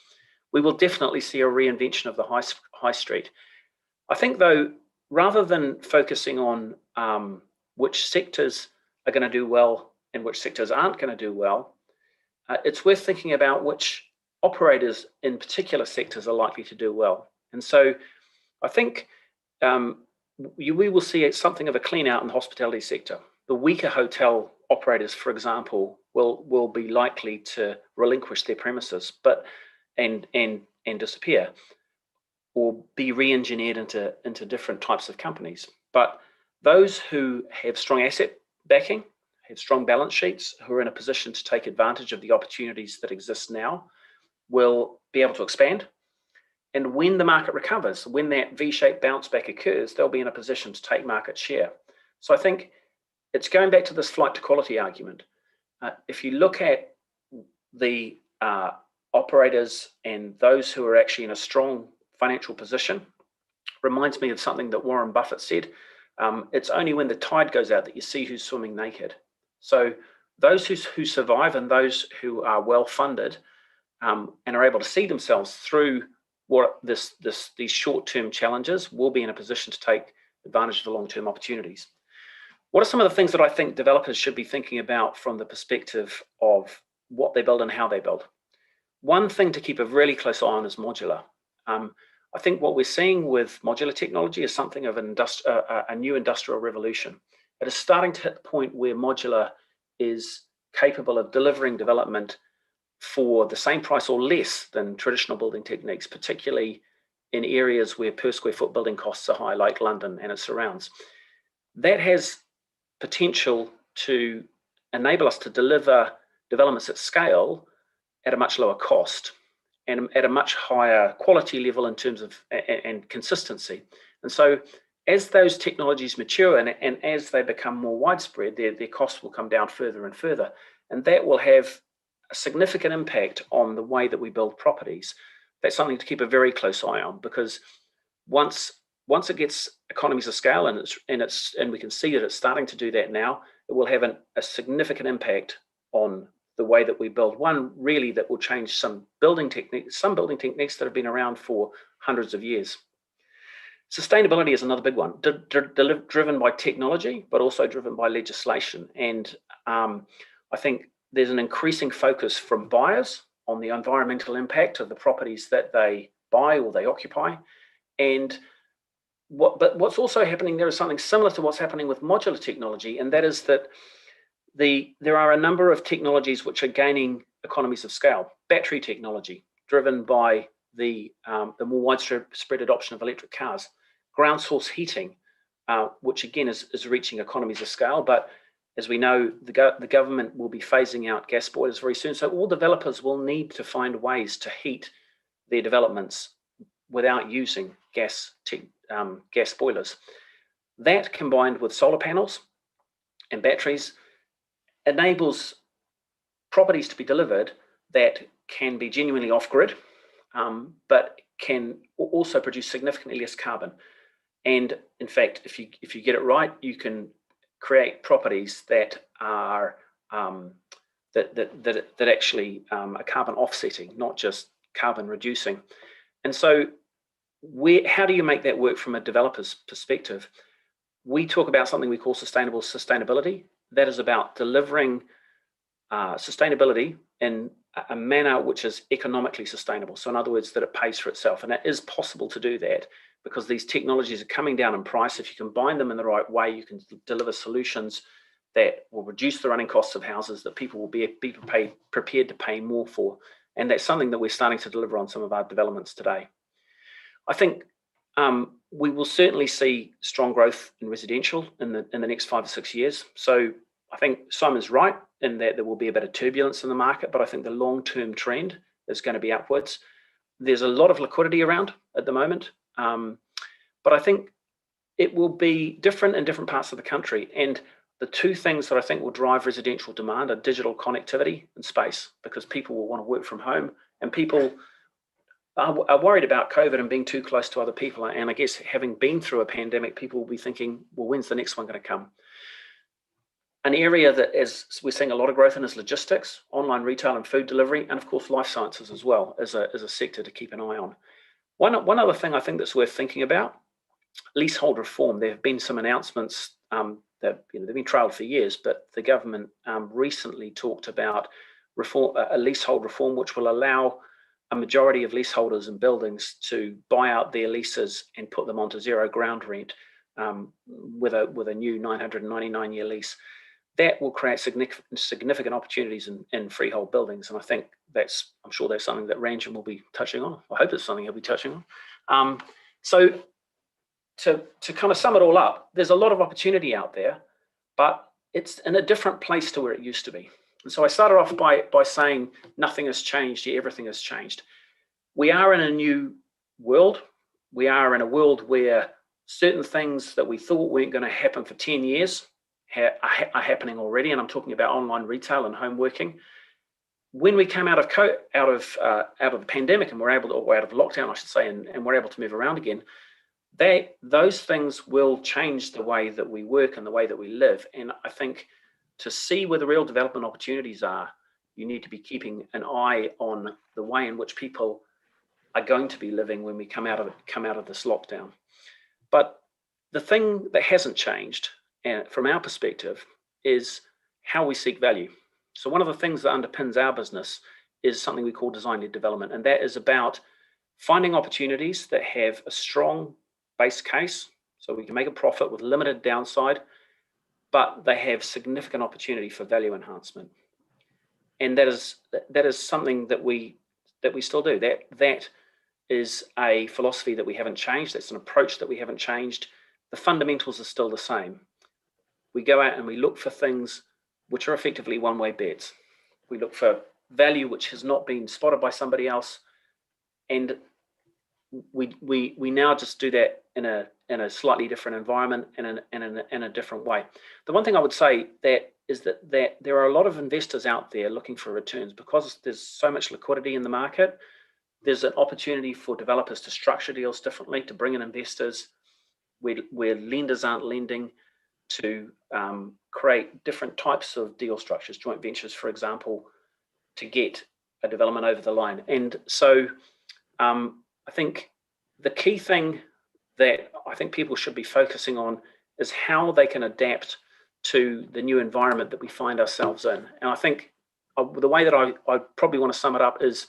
We will definitely see a reinvention of the high street. I think, though, rather than focusing on which sectors are going to do well and which sectors aren't going to do well, it's worth thinking about which operators in particular sectors are likely to do well. And so I think we will see something of a clean out in the hospitality sector. The weaker hotel operators, for example, will be likely to relinquish their premises and disappear, or be re-engineered into different types of companies. But those who have strong asset backing, have strong balance sheets, who are in a position to take advantage of the opportunities that exist now, will be able to expand. And when the market recovers, when that V-shaped bounce back occurs, they'll be in a position to take market share. So I think it's going back to this flight to quality argument. If you look at the operators and those who are actually in a strong financial position, reminds me of something that Warren Buffett said. It's only when the tide goes out that you see who's swimming naked. So those who survive and those who are well funded and are able to see themselves through these short-term challenges will be in a position to take advantage of the long-term opportunities. What are some of the things that I think developers should be thinking about from the perspective of what they build and how they build? One thing to keep a really close eye on is modular. I think what we're seeing with modular technology is something of a new industrial revolution. It is starting to hit the point where modular is capable of delivering development for the same price or less than traditional building techniques, particularly in areas where per square foot building costs are high, like London and its surrounds. That has potential to enable us to deliver developments at scale at a much lower cost and at a much higher quality level in terms of and consistency. And so as those technologies mature and as they become more widespread, their costs will come down further and further. And that will have a significant impact on the way that we build properties. That's something to keep a very close eye on, because once it gets economies of scale and we can see that it's starting to do that now, it will have a significant impact on the way that we build. One really that will change some building techniques that have been around for hundreds of years. Sustainability is another big one, driven by technology, but also driven by legislation. And I think there's an increasing focus from buyers on the environmental impact of the properties that they buy or they occupy. And what's also happening there is something similar to what's happening with modular technology, and that is that there are a number of technologies which are gaining economies of scale. Battery technology, driven by the more widespread adoption of electric cars. Ground source heating, which again is reaching economies of scale, but as we know, the government will be phasing out gas boilers very soon. So all developers will need to find ways to heat their developments without using gas boilers. That, combined with solar panels and batteries, enables properties to be delivered that can be genuinely off-grid, but can also produce significantly less carbon. And in fact, if you get it right, you can create properties that are that actually are carbon offsetting, not just carbon reducing. And so, how do you make that work from a developer's perspective? We talk about something we call sustainability. That is about delivering sustainability in a manner which is economically sustainable. So in other words, that it pays for itself. And it is possible to do that because these technologies are coming down in price. If you combine them in the right way, you can deliver solutions that will reduce the running costs of houses that people will be prepared to pay more for. And that's something that we're starting to deliver on some of our developments today. I think we will certainly see strong growth in residential in the next 5 or 6 years. So I think Simon's right in that there will be a bit of turbulence in the market, but I think the long-term trend is going to be upwards. There's a lot of liquidity around at the moment, but I think it will be different in different parts of the country. And the two things that I think will drive residential demand are digital connectivity and space, because people will want to work from home, and people are worried about COVID and being too close to other people. And I guess having been through a pandemic, people will be thinking, well, when's the next one going to come? An area that we're seeing a lot of growth in is logistics, online retail and food delivery, and of course, life sciences as well as a sector to keep an eye on. One other thing I think that's worth thinking about, leasehold reform. There have been some announcements that they've been trailed for years, but the government recently talked about a leasehold reform, which will allow a majority of leaseholders and buildings to buy out their leases and put them onto zero ground rent with a new 999-year lease. That will create significant opportunities in freehold buildings, and I think I'm sure that's something that Ranjan will be touching on. I hope it's something he'll be touching on. So to kind of sum it all up, there's a lot of opportunity out there, but it's in a different place to where it used to be. And so I started off by saying nothing has changed, yet everything has changed. We are in a new world. We are in a world where certain things that we thought weren't going to happen for 10 years are happening already, and I'm talking about online retail and home working. When we came out of the pandemic and out of lockdown, I should say, and we're able to move around again, those things will change the way that we work and the way that we live. And I think to see where the real development opportunities are, you need to be keeping an eye on the way in which people are going to be living when we come out of this lockdown. But the thing that hasn't changed, from our perspective, is how we seek value. So one of the things that underpins our business is something we call design-led development, and that is about finding opportunities that have a strong base case, so we can make a profit with limited downside, but they have significant opportunity for value enhancement. And that is something that we still do. That is a philosophy that we haven't changed. That's an approach that we haven't changed. The fundamentals are still the same. We go out and we look for things which are effectively one-way bets. We look for value which has not been spotted by somebody else, and we now just do that in a slightly different environment and in a different way. The one thing I would say is that there are a lot of investors out there looking for returns because there's so much liquidity in the market. There's an opportunity for developers to structure deals differently, to bring in investors where lenders aren't lending, to create different types of deal structures, joint ventures, for example, to get a development over the line. And so I think the key thing that I think people should be focusing on is how they can adapt to the new environment that we find ourselves in. And I think the way that I probably want to sum it up is,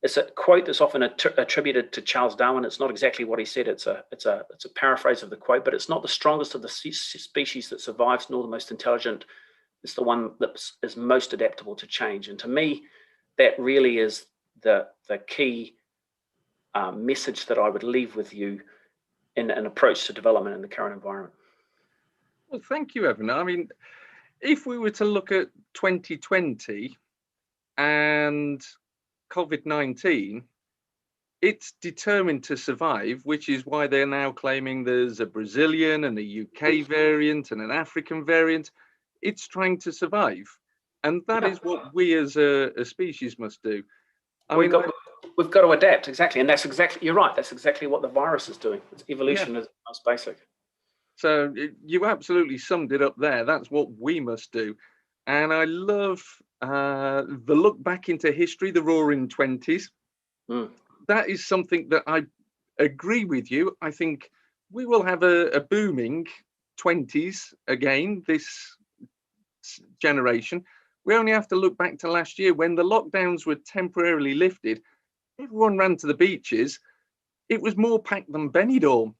it's a quote that's often attributed to Charles Darwin. It's not exactly what he said. It's a paraphrase of the quote, but it's not the strongest of the species that survives, nor the most intelligent. It's the one that is most adaptable to change. And to me, that really is the key message that I would leave with you in an approach to development in the current environment. Well, thank you, Evan. I mean, if we were to look at 2020 and COVID-19, it's determined to survive, which is why they're now claiming there's a Brazilian and a UK variant and an African variant. It's trying to survive. And that is what we as a species must do. We've got to adapt, exactly. And you're right, that's exactly what the virus is doing. It's evolution is most basic. So you absolutely summed it up there. That's what we must do. And I love the look back into history, the Roaring '20s. That is something that I agree with you. I think we will have a booming '20s again, this generation. We only have to look back to last year when the lockdowns were temporarily lifted. Everyone ran to the beaches. It was more packed than Benidorm.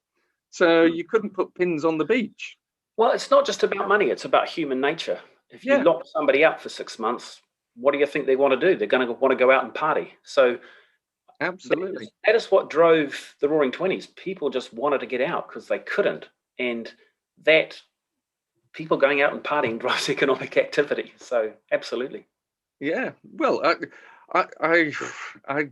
So you couldn't put pins on the beach. Well, it's not just about money. It's about human nature. If you lock somebody up for 6 months, what do you think they want to do? They're going to want to go out and party. So absolutely, that is what drove the Roaring '20s. People just wanted to get out because they couldn't. And that people going out and partying drives economic activity. So absolutely. Yeah. Well, I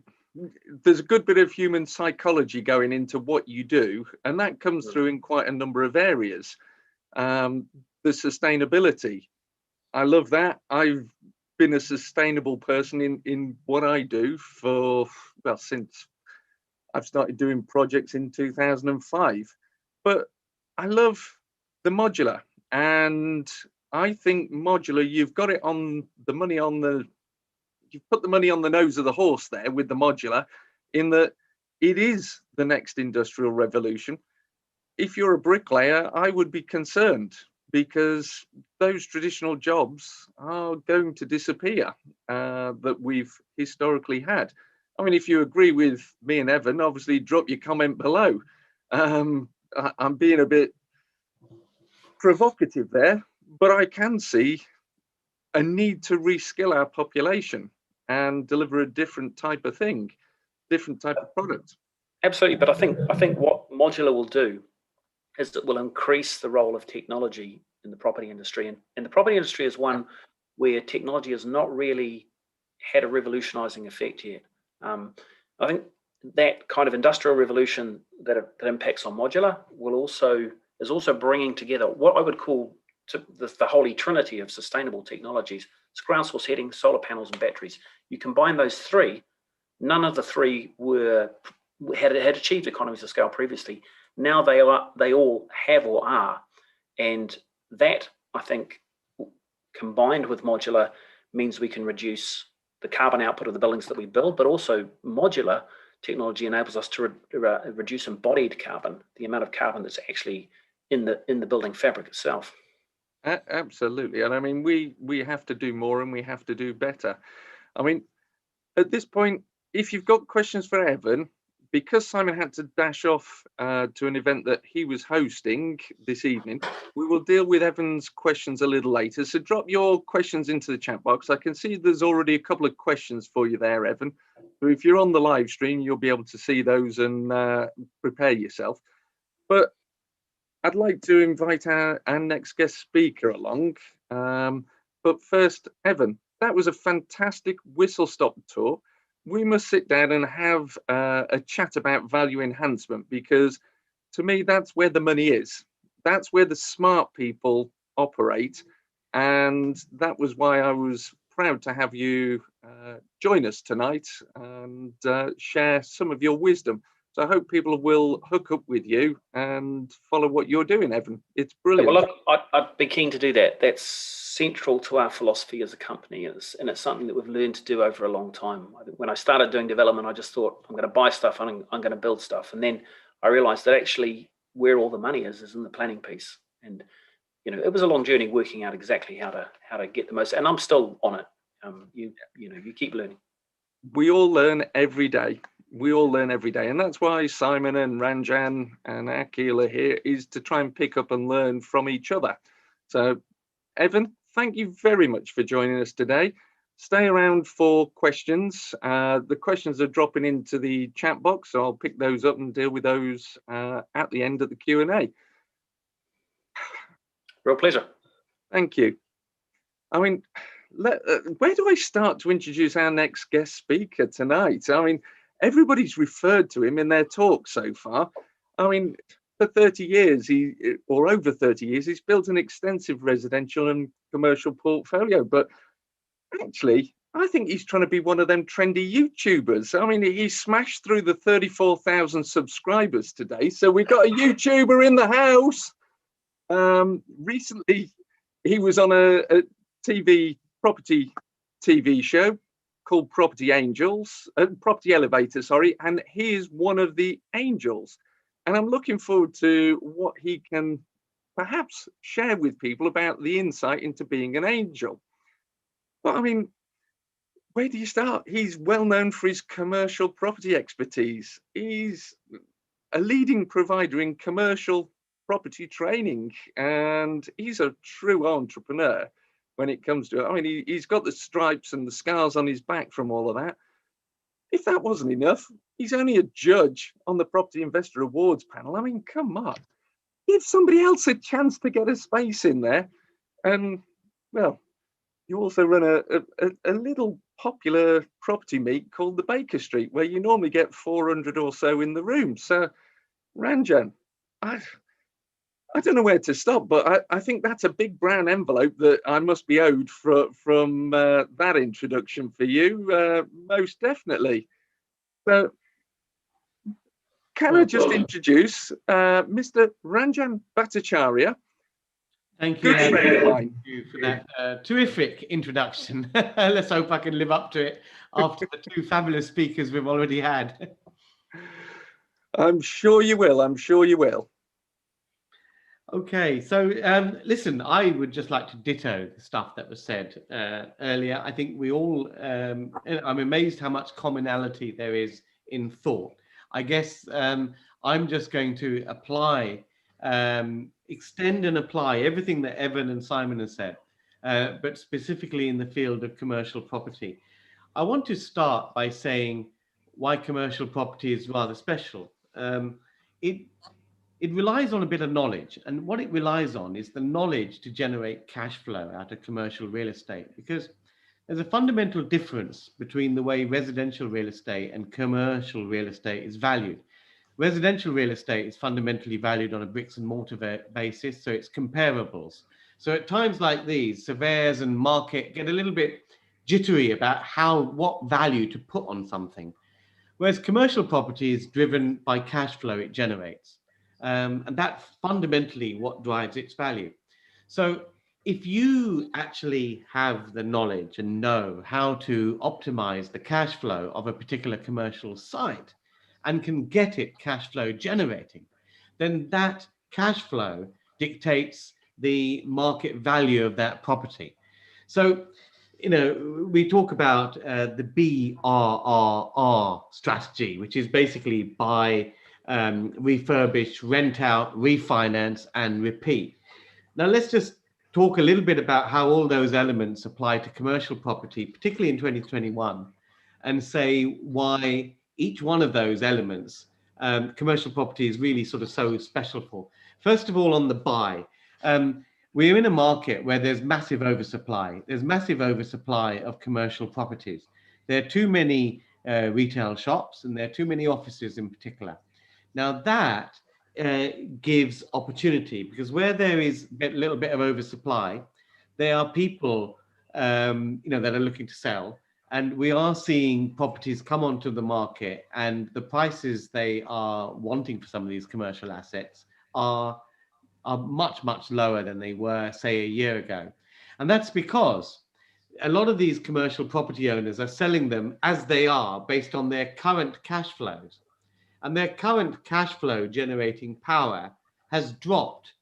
there's a good bit of human psychology going into what you do, and that comes through in quite a number of areas. The sustainability. I love that. I've been a sustainable person in what I do since I've started doing projects in 2005. But I love the modular, and I think modular, you've got it on the money on the, you've put the money on the nose of the horse there with the modular, in that it is the next industrial revolution. If you're a bricklayer, I would be concerned, because those traditional jobs are going to disappear that we've historically had. I mean, if you agree with me and Evan, obviously drop your comment below. I'm being a bit provocative there, but I can see a need to reskill our population and deliver a different type of thing, different type of product. Absolutely, but I think what modular will do is it will increase the role of technology in the property industry. And the property industry is one where technology has not really had a revolutionizing effect yet. I think that kind of industrial revolution that impacts on modular is also bringing together what I would call the holy trinity of sustainable technologies. It's ground source heating, solar panels, and batteries. You combine those three, none of the three had achieved economies of scale previously. Now they all have or are, and that, I think, combined with modular, means we can reduce the carbon output of the buildings that we build, but also modular technology enables us to reduce embodied carbon, the amount of carbon that's actually in the building fabric itself. Absolutely, and I mean we have to do more and we have to do better. I mean, at this point, if you've got questions for Evan, because Simon had to dash off to an event that he was hosting this evening, we will deal with Evan's questions a little later. So drop your questions into the chat box. I can see there's already a couple of questions for you there, Evan. So if you're on the live stream, you'll be able to see those and prepare yourself. But I'd like to invite our next guest speaker along. But first, Evan, that was a fantastic whistle-stop tour. We must sit down and have a chat about value enhancement, because to me, that's where the money is. That's where the smart people operate. And that was why I was proud to have you join us tonight and share some of your wisdom. So I hope people will hook up with you and follow what you're doing, Evan. It's brilliant. Well, look, I'd be keen to do that. That's central to our philosophy as a company, and it's something that we've learned to do over a long time. When I started doing development, I just thought, I'm going to buy stuff, and I'm going to build stuff. And then I realized that actually where all the money is in the planning piece. And, you know, it was a long journey working out exactly how to get the most, and I'm still on it. You keep learning. We all learn every day. We all learn every day, and that's why Simon and Ranjan and Akhil are here, is to try and pick up and learn from each other. So, Evan, thank you very much for joining us today. Stay around for questions. The questions are dropping into the chat box, so I'll pick those up and deal with those at the end of the Q&A. Real pleasure. Thank you. I mean, where do I start to introduce our next guest speaker tonight? I mean, everybody's referred to him in their talk so far. I mean, for 30 years, or over 30 years, he's built an extensive residential and commercial portfolio. But actually, I think he's trying to be one of them trendy YouTubers. I mean, he smashed through the 34,000 subscribers today. So we've got a YouTuber in the house. Recently, he was on a property TV show called Property Elevator, sorry, and he is one of the angels. And I'm looking forward to what he can perhaps share with people about the insight into being an angel. But I mean, where do you start? He's well known for his commercial property expertise. He's a leading provider in commercial property training, and he's a true entrepreneur when it comes to it. I mean, he's got the stripes and the scars on his back from all of that. If that wasn't enough, he's only a judge on the Property Investor Awards panel. I mean, come on. Give somebody else a chance to get a space in there. And, well, you also run a little popular property meet called the Baker Street, where you normally get 400 or so in the room. So, Ranjan, I don't know where to stop, but I think that's a big brown envelope that I must be owed from that introduction for you, most definitely. So, can I just introduce Mr. Ranjan Bhattacharya? Thank you, thank you for that terrific introduction. Let's hope I can live up to it after the two fabulous speakers we've already had. I'm sure you will. I'm sure you will. Okay, so listen, I would just like to ditto the stuff that was said earlier. I think we all, I'm amazed how much commonality there is in thought. I guess I'm just going to apply, extend and apply everything that Evan and Simon have said, but specifically in the field of commercial property. I want to start by saying why commercial property is rather special. It relies on a bit of knowledge, and what it relies on is the knowledge to generate cash flow out of commercial real estate, because there's a fundamental difference between the way residential real estate and commercial real estate is valued. Residential real estate is fundamentally valued on a bricks and mortar basis, so it's comparables. So at times like these, surveyors and market get a little bit jittery about what value to put on something, whereas commercial property is driven by cash flow it generates. And that's fundamentally what drives its value. So if you actually have the knowledge and know how to optimize the cash flow of a particular commercial site and can get it cash flow generating, then that cash flow dictates the market value of that property. So you know, we talk about the BRRR strategy, which is basically buy, refurbish, rent out, refinance, and repeat. Now, let's just talk a little bit about how all those elements apply to commercial property, particularly in 2021, and say why each one of those elements, commercial property is really sort of so special for. First of all, on the buy, we're in a market where there's massive oversupply. There's massive oversupply of commercial properties. There are too many retail shops, and there are too many offices in particular. Now that gives opportunity, because where there is a little bit of oversupply, there are people you know, that are looking to sell, and we are seeing properties come onto the market, and the prices they are wanting for some of these commercial assets are much lower than they were, say, a year ago. And that's because a lot of these commercial property owners are selling them as they are based on their current cash flows. And their current cash flow generating power has dropped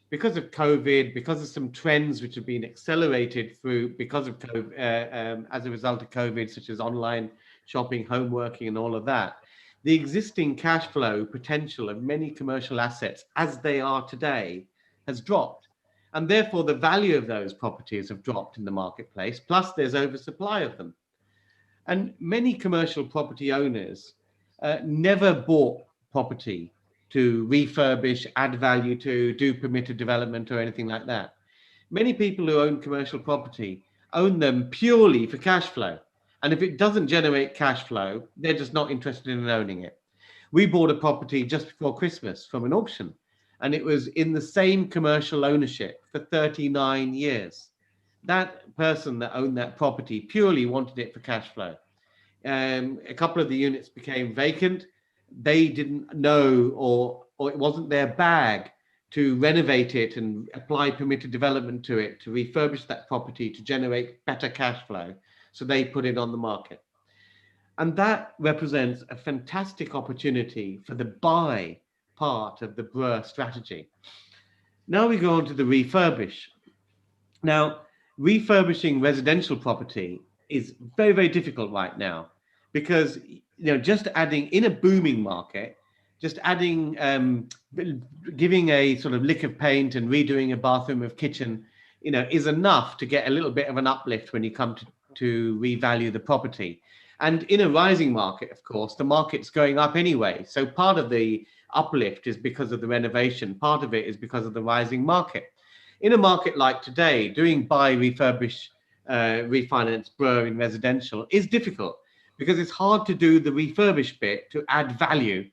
because of COVID, because of some trends which have been accelerated through because of COVID, as a result of COVID, such as online shopping, home working, and all of that. The existing cash flow potential of many commercial assets as they are today has dropped. And therefore, the value of those properties have dropped in the marketplace, plus there's oversupply of them. And many commercial property owners never bought property to refurbish, add value to, do permitted development or anything like that. Many people who own commercial property own them purely for cash flow. And if it doesn't generate cash flow, they're just not interested in owning it. We bought a property just before Christmas from an auction, and it was in the same commercial ownership for 39 years. That person that owned that property purely wanted it for cash flow. A couple of the units became vacant. They didn't know, or it wasn't their bag to renovate it and apply permitted development to it, to refurbish that property to generate better cash flow. So they put it on the market. And that represents a fantastic opportunity for the buy part of the BRRRR strategy. Now we go on to the refurbish. Now, refurbishing residential property is very difficult right now, because, you know, just adding in a booming market, just adding, giving a sort of lick of paint and redoing a bathroom or kitchen, you know, is enough to get a little bit of an uplift when you come to revalue the property. And in a rising market, of course, the market's going up anyway. So part of the uplift is because of the renovation. Part of it is because of the rising market. In a market like today, doing buy, refurbish, refinance, BRRRR in residential is difficult, because it's hard to do the refurbish bit to add value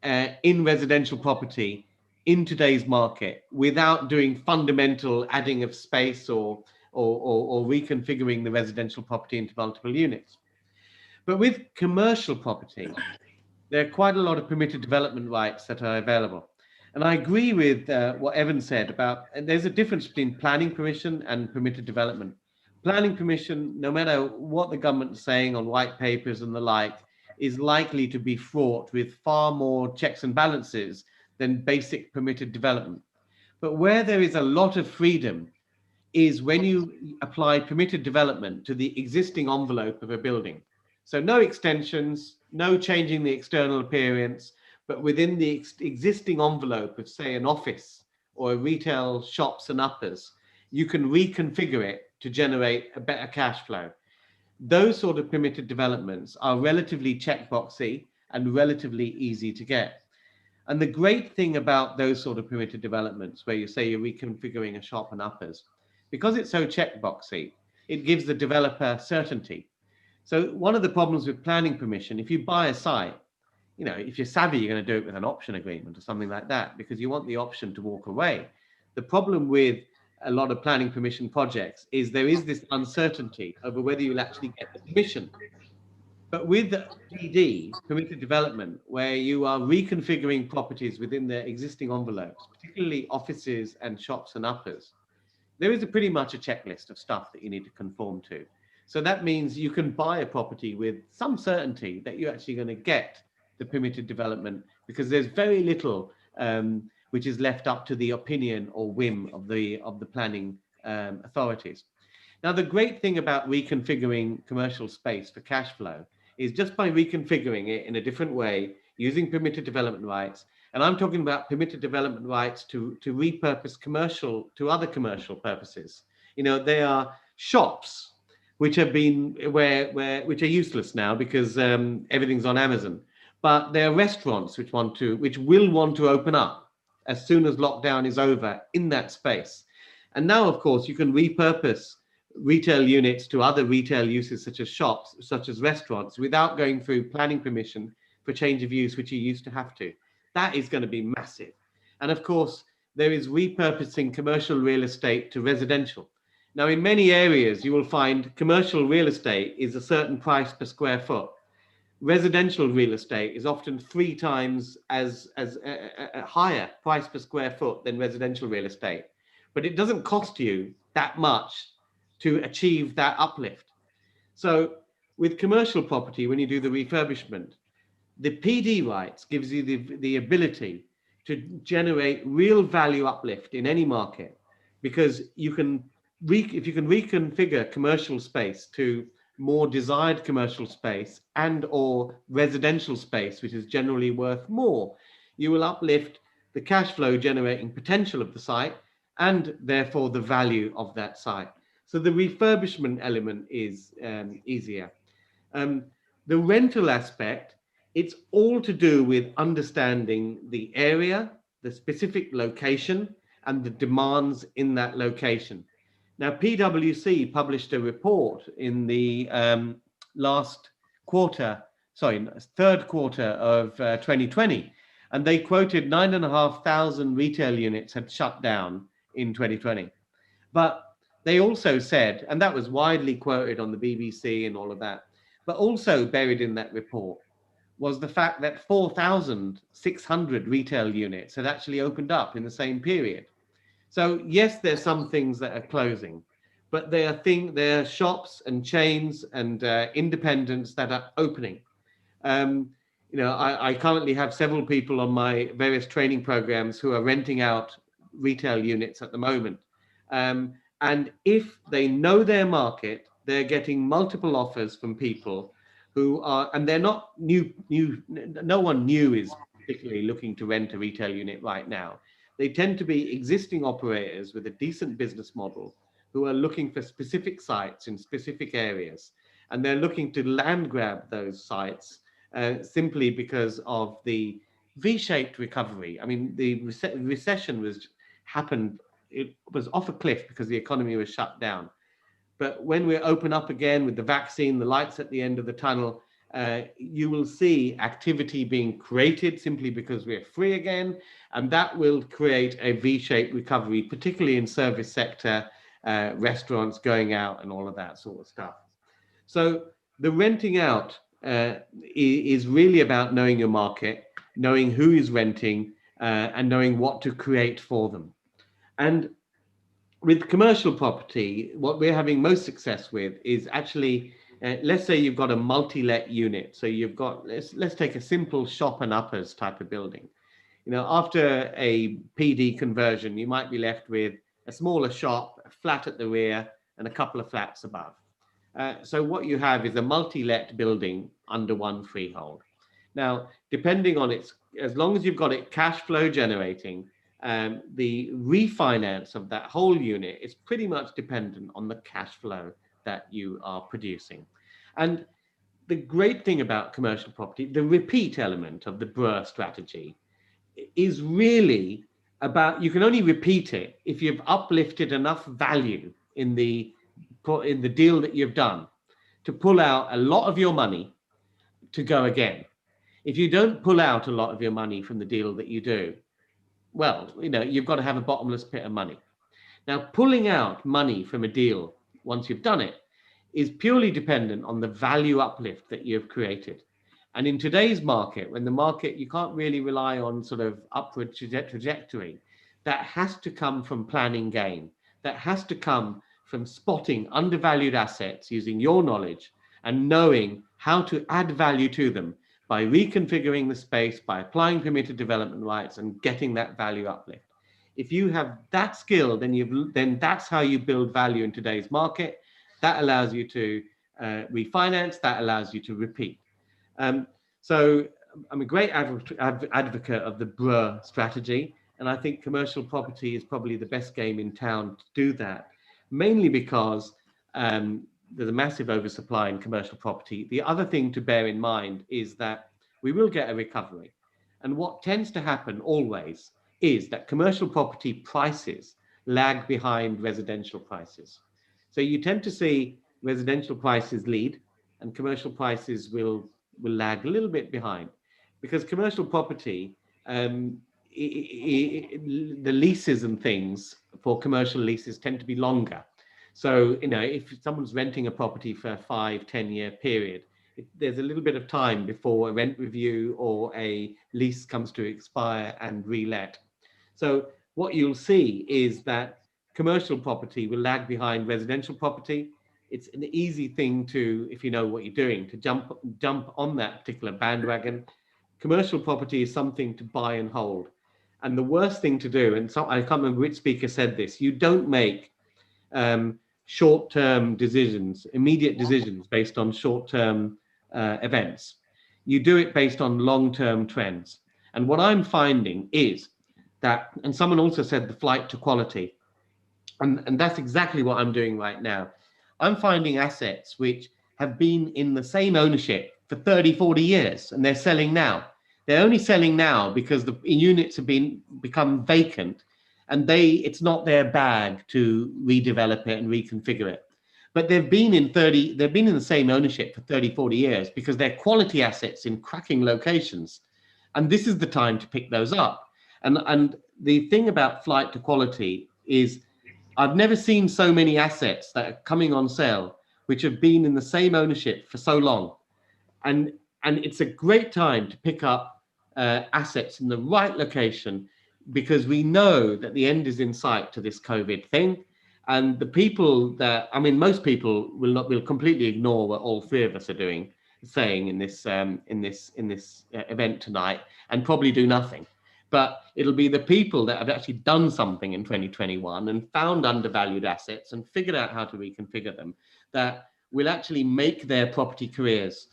in residential property in today's market without doing fundamental adding of space or reconfiguring the residential property into multiple units. But with commercial property, there are quite a lot of permitted development rights that are available. And I agree with what Evan said about, and there's a difference between planning permission and permitted development. Planning permission, no matter what the government is saying on white papers and the like, is likely to be fraught with far more checks and balances than basic permitted development. But where there is a lot of freedom is when you apply permitted development to the existing envelope of a building. So no extensions, no changing the external appearance, but within the existing envelope of, say, an office or a retail shops and uppers, you can reconfigure it to generate a better cash flow. Those sort of permitted developments are relatively checkboxy and relatively easy to get. And the great thing about those sort of permitted developments, where you say you're reconfiguring a shop and uppers, because it's so checkboxy, it gives the developer certainty. So one of the problems with planning permission, if you buy a site, you know, if you're savvy, you're going to do it with an option agreement or something like that, because you want the option to walk away. The problem with a lot of planning permission projects is there is this uncertainty over whether you'll actually get the permission. But with PD, permitted development, where you are reconfiguring properties within their existing envelopes, particularly offices and shops and uppers, there is pretty much a checklist of stuff that you need to conform to. So that means you can buy a property with some certainty that you're actually going to get the permitted development, because there's very little which is left up to the opinion or whim of the planning authorities. Now, the great thing about reconfiguring commercial space for cash flow is just by reconfiguring it in a different way, using permitted development rights, and I'm talking about permitted development rights to repurpose commercial to other commercial purposes. You know, they are shops which have been which are useless now because everything's on Amazon. But there are restaurants which will want to open up as soon as lockdown is over in that space. And now, of course, you can repurpose retail units to other retail uses such as shops, such as restaurants, without going through planning permission for change of use, which you used to have to. That is going to be massive. And of course, there is repurposing commercial real estate to residential. Now, in many areas, you will find commercial real estate is a certain price per square foot. Residential real estate is often 3 times as a higher price per square foot than residential real estate. But it doesn't cost you that much to achieve that uplift. So with commercial property, when you do the refurbishment, the PD rights gives you the ability to generate real value uplift in any market, because you can if you can reconfigure commercial space to more desired commercial space and or residential space, which is generally worth more, you will uplift the cash flow generating potential of the site and therefore the value of that site. So the refurbishment element is easier. The rental aspect, it's all to do with understanding the area, the specific location, and the demands in that location. Now, PwC published a report in the third quarter of 2020, and they quoted 9,500 retail units had shut down in 2020. But they also said, and that was widely quoted on the BBC and all of that, but also buried in that report was the fact that 4,600 retail units had actually opened up in the same period. So yes, there's some things that are closing, but there are shops and chains and independents that are opening. You know, I currently have several people on my various training programs who are renting out retail units at the moment. And if they know their market, they're getting multiple offers from people who are, and they're not no one new is particularly looking to rent a retail unit right now. They tend to be existing operators with a decent business model who are looking for specific sites in specific areas. And they're looking to land grab those sites simply because of the V-shaped recovery. I mean, the recession happened, it was off a cliff because the economy was shut down. But when we open up again with the vaccine, the lights at the end of the tunnel, you will see activity being created simply because we're free again. And that will create a V-shaped recovery, particularly in service sector, restaurants going out and all of that sort of stuff. So the renting out is really about knowing your market, knowing who is renting, and knowing what to create for them. And with commercial property, what we're having most success with is actually, let's say you've got a multi-let unit. So you've got, let's take a simple shop and uppers type of building. You know, after a PD conversion, you might be left with a smaller shop, a flat at the rear, and a couple of flats above. So what you have is a multi-let building under one freehold. Now, depending on its, as long as you've got it cash flow generating, the refinance of that whole unit is pretty much dependent on the cash flow that you are producing. And the great thing about commercial property, the repeat element of the BRRRR strategy, is really about, you can only repeat it if you've uplifted enough value in the deal that you've done to pull out a lot of your money to go again. If you don't pull out a lot of your money from the deal that you do, well, you know, you've got to have a bottomless pit of money. Now, pulling out money from a deal once you've done it is purely dependent on the value uplift that you've created. And in today's market, when the market, you can't really rely on sort of upward trajectory, that has to come from planning gain. That has to come from spotting undervalued assets using your knowledge and knowing how to add value to them by reconfiguring the space, by applying permitted development rights and getting that value uplift. If you have that skill, then that's how you build value in today's market. That allows you to refinance, that allows you to repeat. So I'm a great advocate of the BRRRR strategy, and I think commercial property is probably the best game in town to do that, mainly because there's a massive oversupply in commercial property. The other thing to bear in mind is that we will get a recovery. And what tends to happen always is that commercial property prices lag behind residential prices. So you tend to see residential prices lead and commercial prices will lag a little bit behind, because commercial property, the leases and things for commercial leases tend to be longer. So, you know, if someone's renting a property for a 5-10 year period, there's a little bit of time before a rent review or a lease comes to expire and relet. So what you'll see is that commercial property will lag behind residential property. It's an easy thing to, if you know what you're doing, to jump on that particular bandwagon. Commercial property is something to buy and hold. And the worst thing to do, and so I can't remember which speaker said this, you don't make short-term decisions, immediate decisions based on short-term events. You do it based on long-term trends. And what I'm finding is that, and someone also said the flight to quality, and that's exactly what I'm doing right now. I'm finding assets which have been in the same ownership for 30, 40 years, and they're selling now. They're only selling now because the units have become vacant, and it's not their bag to redevelop it and reconfigure it. But they've been in the same ownership for 30, 40 years because they're quality assets in cracking locations. And this is the time to pick those up. And the thing about flight to quality is I've never seen so many assets that are coming on sale, which have been in the same ownership for so long. And it's a great time to pick up assets in the right location, because we know that the end is in sight to this COVID thing. And the people that, I mean, most people will completely ignore what all three of us are saying in this event tonight, and probably do nothing. But it'll be the people that have actually done something in 2021 and found undervalued assets and figured out how to reconfigure them that will actually make their property careers.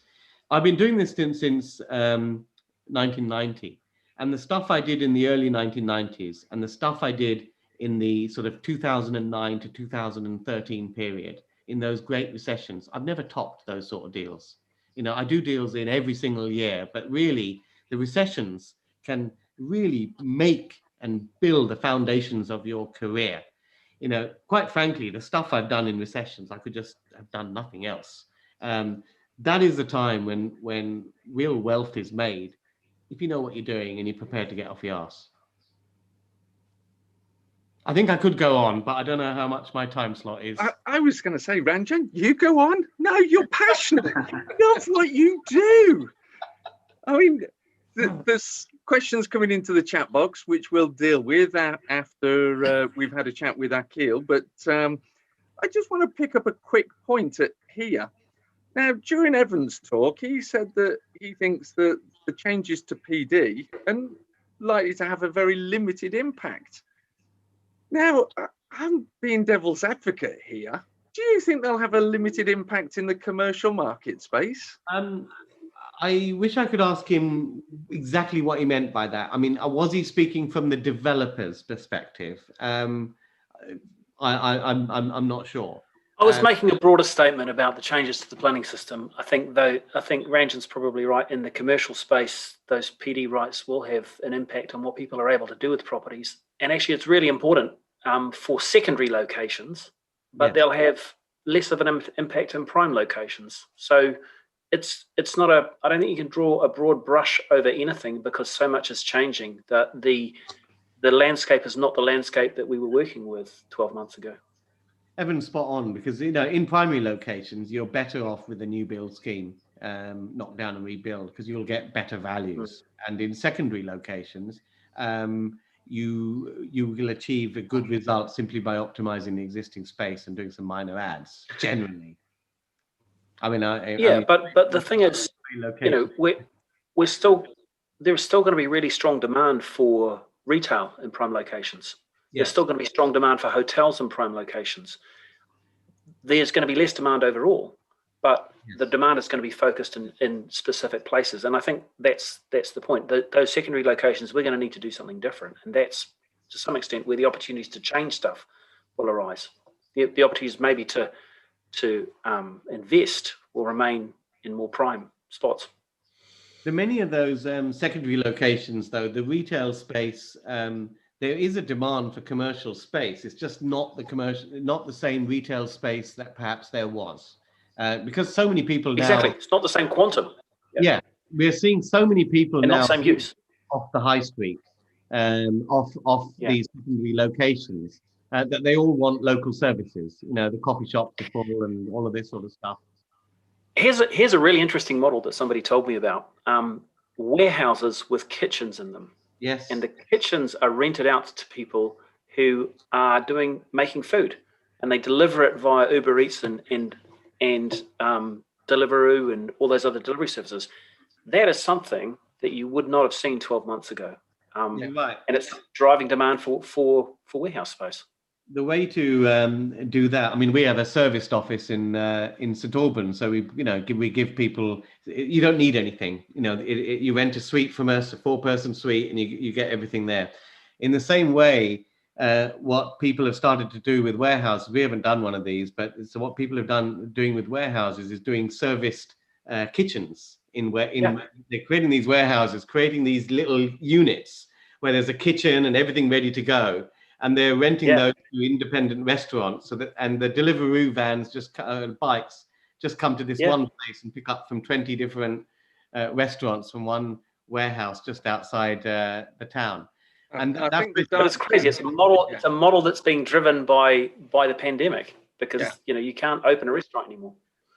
I've been doing this since 1990. And the stuff I did in the early 1990s and the stuff I did in the sort of 2009 to 2013 period, in those great recessions, I've never topped those sort of deals. You know, I do deals in every single year, but really the recessions can really make and build the foundations of your career. You know, quite frankly, the stuff I've done in recessions, I could just have done nothing else. That is the time when real wealth is made, if you know what you're doing and you're prepared to get off your ass. I think I could go on, but I don't know how much my time slot is. I was going to say, Ranjan, you go on. No, you're passionate. That's what you do. I mean, there's questions coming into the chat box, which we'll deal with after we've had a chat with Akhil. But I just want to pick up a quick point here. Now, during Evan's talk, he said that he thinks that the changes to PD are likely to have a very limited impact. Now, I'm being devil's advocate here. Do you think they'll have a limited impact in the commercial market space? I wish I could ask him exactly what he meant by that. I mean, was he speaking from the developer's perspective? I'm not sure. I was making a broader statement about the changes to the planning system. I think Ranjan's probably right. In the commercial space, those PD rights will have an impact on what people are able to do with properties. And actually, it's really important for secondary locations, but they'll have less of an impact in prime locations. So it's not I don't think you can draw a broad brush over anything, because so much is changing that the landscape is not the landscape that we were working with 12 months ago. Evan's spot on, because, you know, in primary locations, you're better off with a new build scheme, knock down and rebuild, because you'll get better values. And in secondary locations, you will achieve a good result simply by optimizing the existing space and doing some minor adds, generally. I mean, but the thing is, you know, there's still going to be really strong demand for retail in prime locations. There's still going to be strong demand for hotels in prime locations. there's going to be less demand overall, but the demand is going to be focused in specific places. And I think that's the point. Those secondary locations, we're going to need to do something different. And that's, to some extent, where the opportunities to change stuff will arise. The opportunities maybe to invest will remain in more prime spots. The many of those secondary locations, though, the retail space, there is a demand for commercial space. It's just not the same retail space that perhaps there was, because so many people now. Exactly, it's not the same quantum. Yeah, we're seeing so many people and now not same use off the high street, off these secondary locations, that they all want local services. You know, the coffee shops are full and all of this sort of stuff. Here's a really interesting model that somebody told me about. Warehouses with kitchens in them. Yes. And the kitchens are rented out to people who are making food, and they deliver it via Uber Eats and Deliveroo and all those other delivery services. That is something that you would not have seen 12 months ago. Right. And it's driving demand for warehouse space. The way to do that, I mean, we have a serviced office in St Albans, so we give people. You don't need anything, you rent a suite from us, a 4-person suite, and you get everything there. In the same way, what people have started to do with warehouses, we haven't done one of these, but so what people have doing with warehouses is doing serviced kitchens. They're creating these warehouses, creating these little units where there's a kitchen and everything ready to go. And they're renting those to independent restaurants, and the Deliveroo vans bikes just come to this one place and pick up from 20 different restaurants from one warehouse just outside the town. And it's crazy. It's a model. It's a model that's being driven by the pandemic, because you can't open a restaurant anymore.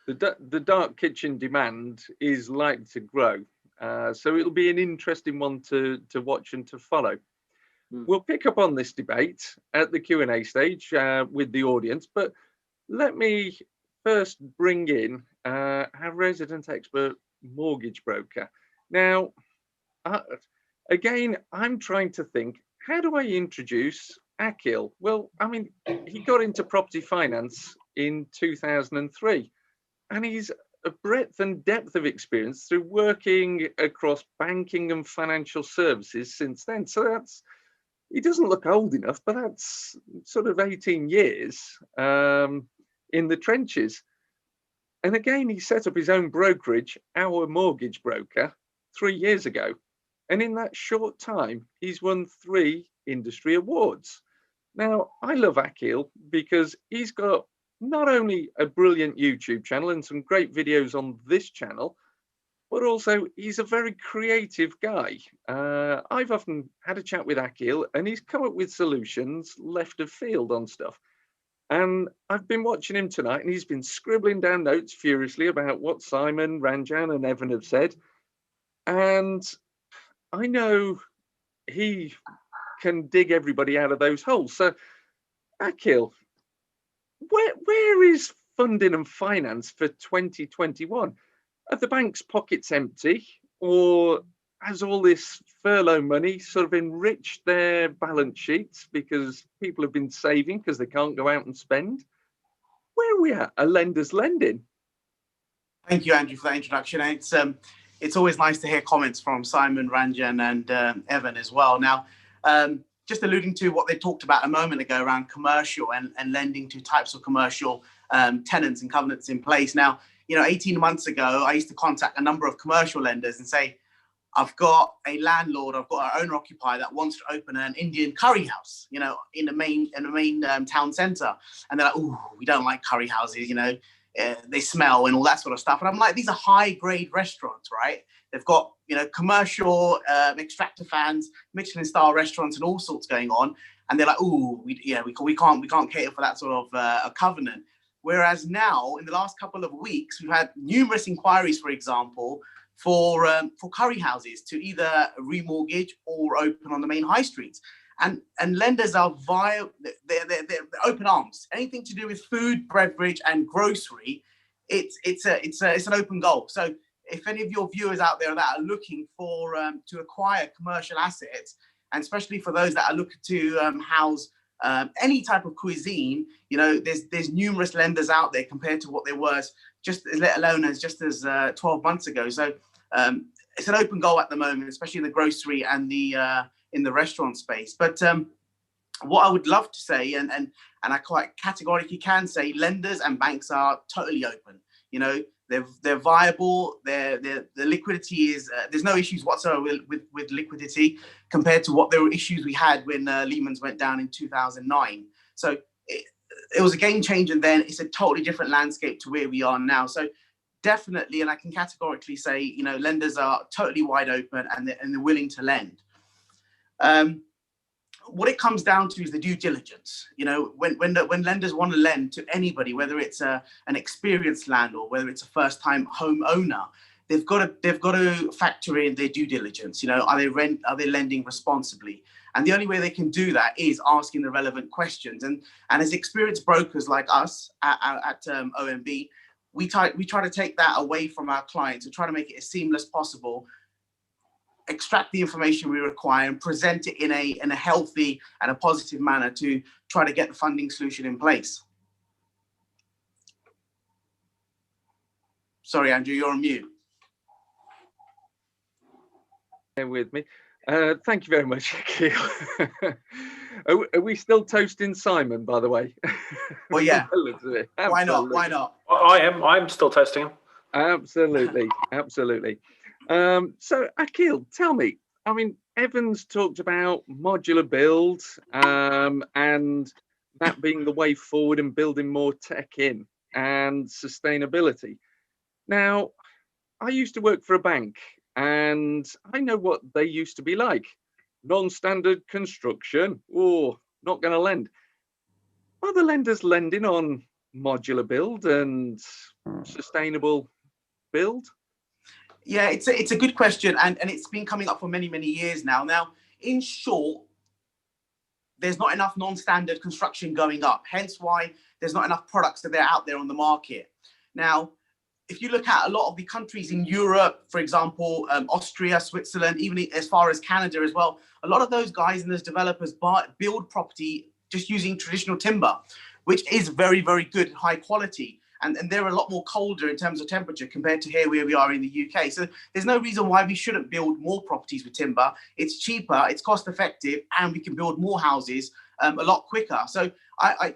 The dark kitchen demand is likely to grow, so it'll be an interesting one to watch and to follow. We'll pick up on this debate at the Q&A stage with the audience, but let me first bring in our resident expert mortgage broker. Now, again, I'm trying to think, how do I introduce Akhil? Well, I mean, he got into property finance in 2003, and he's a breadth and depth of experience through working across banking and financial services since then. So he doesn't look old enough, but that's sort of 18 years in the trenches. And again, he set up his own brokerage, Our Mortgage Broker, 3 years ago. And in that short time, he's won 3 industry awards. Now, I love Akhil because he's got not only a brilliant YouTube channel and some great videos on this channel, but also he's a very creative guy. I've often had a chat with Akhil, and he's come up with solutions left of field on stuff. And I've been watching him tonight, and he's been scribbling down notes furiously about what Simon, Ranjan and Evan have said. And I know he can dig everybody out of those holes. So Akhil, where is funding and finance for 2021? Are the bank's pockets empty, or has all this furlough money sort of enriched their balance sheets because people have been saving because they can't go out and spend? Where are we at? Are lenders lending? Thank you, Andrew, for that introduction. It's always nice to hear comments from Simon, Ranjan and Evan as well. Now, just alluding to what they talked about a moment ago around commercial and lending to types of commercial tenants and covenants in place. Now, 18 months ago, I used to contact a number of commercial lenders and say, I've got a landlord, I've got an owner occupier that wants to open an Indian curry house, in the main town centre. And they're like, "Ooh, we don't like curry houses, they smell and all that sort of stuff." And I'm like, these are high grade restaurants, right? They've got, commercial extractor fans, Michelin star restaurants and all sorts going on. And they're like, "Ooh, we can't cater for that sort of a covenant." Whereas now, in the last couple of weeks, we've had numerous inquiries, for example, for curry houses to either remortgage or open on the main high streets. And lenders are they're open arms. Anything to do with food, beverage, and grocery, it's an open goal. So if any of your viewers out there that are looking for to acquire commercial assets, and especially for those that are looking to house any type of cuisine, you know, there's numerous lenders out there compared to what there was let alone as 12 months ago. So it's an open goal at the moment, especially in the grocery and the in the restaurant space. But what I would love to say, and I quite categorically can say, lenders and banks are totally open. You know, they're viable. The liquidity is there's no issues whatsoever with liquidity compared to what there were issues we had when Lehman's went down in 2009. So it was a game changer then. It's a totally different landscape to where we are now. So definitely, and I can categorically say, you know, lenders are totally wide open and they're willing to lend. What it comes down to is the due diligence. You know, when lenders want to lend to anybody, whether it's an experienced landlord, whether it's a first-time homeowner, they've got to factor in their due diligence. You know, are they lending responsibly? And the only way they can do that is asking the relevant questions. And as experienced brokers like us at OMB, we try to take that away from our clients and try to make it as seamless as possible. Extract the information we require and present it in a healthy and a positive manner to try to get the funding solution in place. Sorry, Andrew, you're on mute. Bear with me. Thank you very much, Akhil. Are we still toasting Simon, by the way? Well, yeah. Why not? Why not? I'm still toasting him. Absolutely, absolutely. So Akhil, tell me, I mean, Evan's talked about modular build and that being the way forward and building more tech in and sustainability. Now, I used to work for a bank and I know what they used to be like. Non-standard construction, not going to lend. Are the lenders lending on modular build and sustainable build? Yeah, it's a good question, and it's been coming up for many years now. Now, in short, there's not enough non-standard construction going up, hence why there's not enough products that are out there on the market. Now, if you look at a lot of the countries in Europe, for example, Austria, Switzerland, even as far as Canada as well, a lot of those guys and those developers build property just using traditional timber, which is very good, high quality. And they're a lot more colder in terms of temperature compared to here where we are in the UK. So there's no reason why we shouldn't build more properties with timber. It's cheaper, it's cost effective, and we can build more houses a lot quicker. So I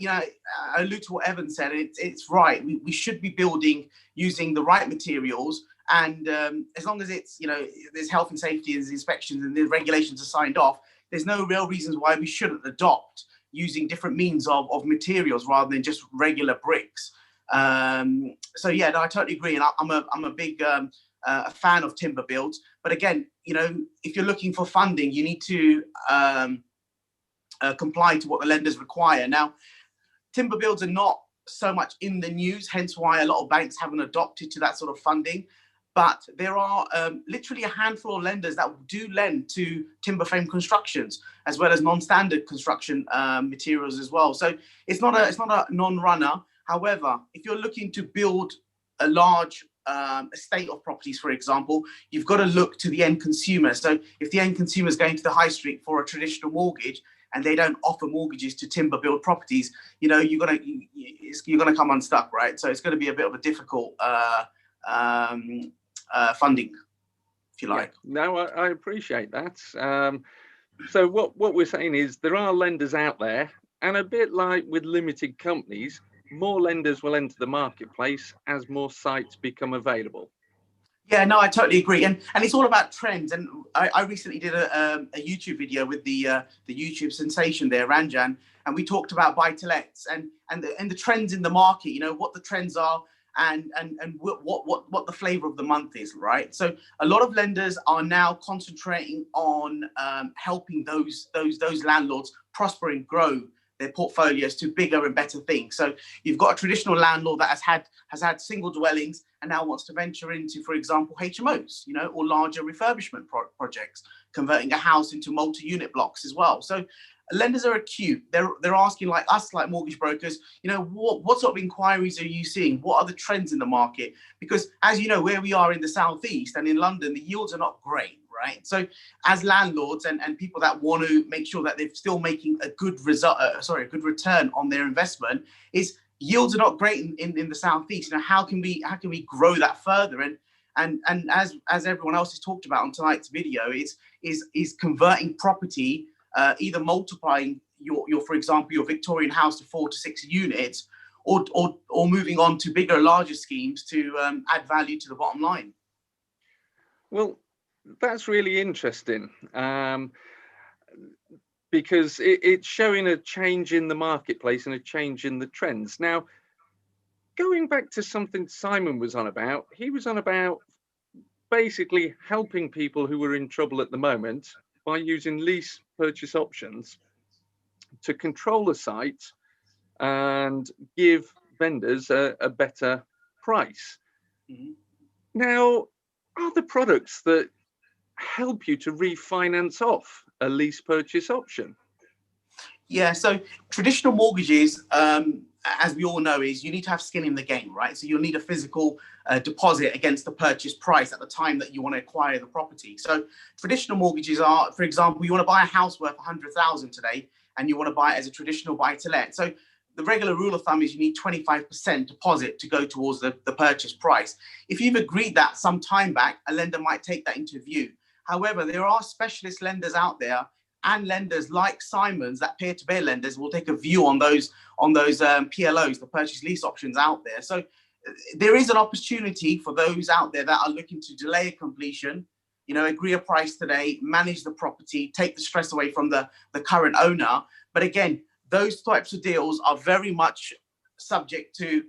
allude to what Evan said. It's right. We should be building using the right materials. And as long as it's, you know, there's health and safety and inspections and the regulations are signed off, there's no real reasons why we shouldn't adopt using different means of materials rather than just regular bricks. So yeah, no, I totally agree, and I'm a big a fan of timber builds. But again, you know, if you're looking for funding, you need to comply to what the lenders require. Now, timber builds are not so much in the news, hence why a lot of banks haven't adopted to that sort of funding. But there are literally a handful of lenders that do lend to timber frame constructions as well as non-standard construction materials as well. So it's not a non-runner. However, if you're looking to build a large estate of properties, for example, you've got to look to the end consumer. So if the end consumer is going to the high street for a traditional mortgage and they don't offer mortgages to timber built properties, you know, you're gonna come unstuck, right? So it's going to be a bit of a difficult funding, if you like. Yeah, no, I appreciate that. So what we're saying is there are lenders out there, and a bit like with limited companies, more lenders will enter the marketplace as more sites become available. Yeah, no, I totally agree, and it's all about trends. And I recently did a YouTube video with the YouTube sensation there, Ranjan, and we talked about buy-to-lets and the trends in the market. You know what the trends are, and what the flavor of the month is, right? So a lot of lenders are now concentrating on helping those landlords prosper and grow their portfolios to bigger and better things. So you've got a traditional landlord that has had single dwellings and now wants to venture into, for example, HMOs, you know, or larger refurbishment projects, converting a house into multi-unit blocks as well. So lenders are acute. They're asking like us, like mortgage brokers, you know, what sort of inquiries are you seeing? What are the trends in the market? Because as you know, where we are in the southeast and in London, the yields are not great, right? So as landlords and people that want to make sure that they're still making a good result, a good return on their investment, is yields are not great in the southeast. Now, how can we grow that further? And as everyone else has talked about on tonight's video, is converting property, either multiplying your for example your Victorian house to 4 to 6 units, or moving on to bigger, larger schemes to add value to the bottom line. Well, that's really interesting, because it's showing a change in the marketplace and a change in the trends. Now, going back to something Simon was on about, he was on about basically helping people who were in trouble at the moment by using lease purchase options to control a site and give vendors a better price. Mm-hmm. Now, are there products that help you to refinance off a lease purchase option? Yeah, so traditional mortgages, as we all know, is you need to have skin in the game, right? So you'll need a physical deposit against the purchase price at the time that you want to acquire the property. So traditional mortgages are, for example, you want to buy a house worth 100,000 today, and you want to buy it as a traditional buy-to-let. So the regular rule of thumb is you need 25% deposit to go towards the purchase price. If you've agreed that some time back, a lender might take that into view. However, there are specialist lenders out there, and lenders like Simon's, that peer-to-peer lenders, will take a view on those PLOs, the purchase lease options out there. So there is an opportunity for those out there that are looking to delay a completion, you know, agree a price today, manage the property, take the stress away from the current owner. But again, those types of deals are very much subject to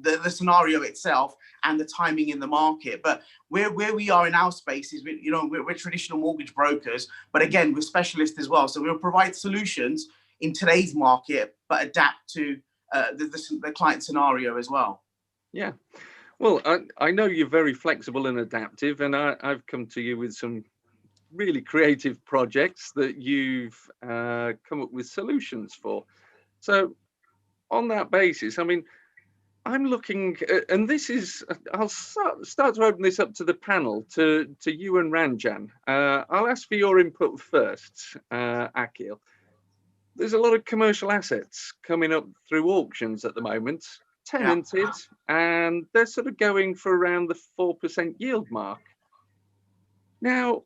the scenario itself and the timing in the market. But where we are in our space is, we're traditional mortgage brokers, but again, we're specialists as well. So we'll provide solutions in today's market, but adapt to the client scenario as well. Yeah. Well, I know you're very flexible and adaptive, and I've come to you with some really creative projects that you've come up with solutions for. So on that basis, I mean, I'm looking, and this is, I'll start to open this up to the panel, to you and Ranjan. I'll ask for your input first, Akhil. There's a lot of commercial assets coming up through auctions at the moment, tenanted, and they're sort of going for around the 4% yield mark. Now,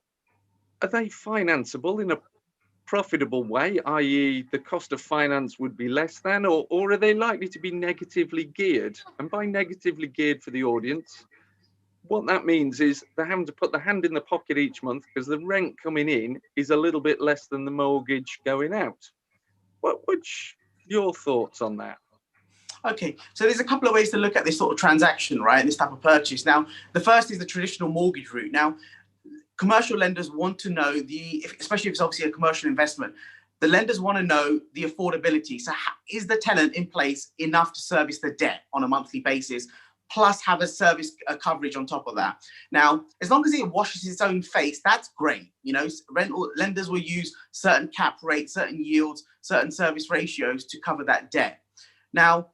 are they financeable in a profitable way, i.e. the cost of finance would be less than, or are they likely to be negatively geared? And by negatively geared for the audience, what that means is they're having to put the hand in the pocket each month because the rent coming in is a little bit less than the mortgage going out. What's your thoughts on that? Okay, so there's a couple of ways to look at this sort of transaction, right? This type of purchase. Now, the first is the traditional mortgage route. Now, commercial lenders want to know especially if it's obviously a commercial investment, the lenders want to know the affordability. So is the tenant in place enough to service the debt on a monthly basis, plus have a service coverage on top of that? Now, as long as it washes its own face, that's great. You know, lenders will use certain cap rates, certain yields, certain service ratios to cover that debt. Now,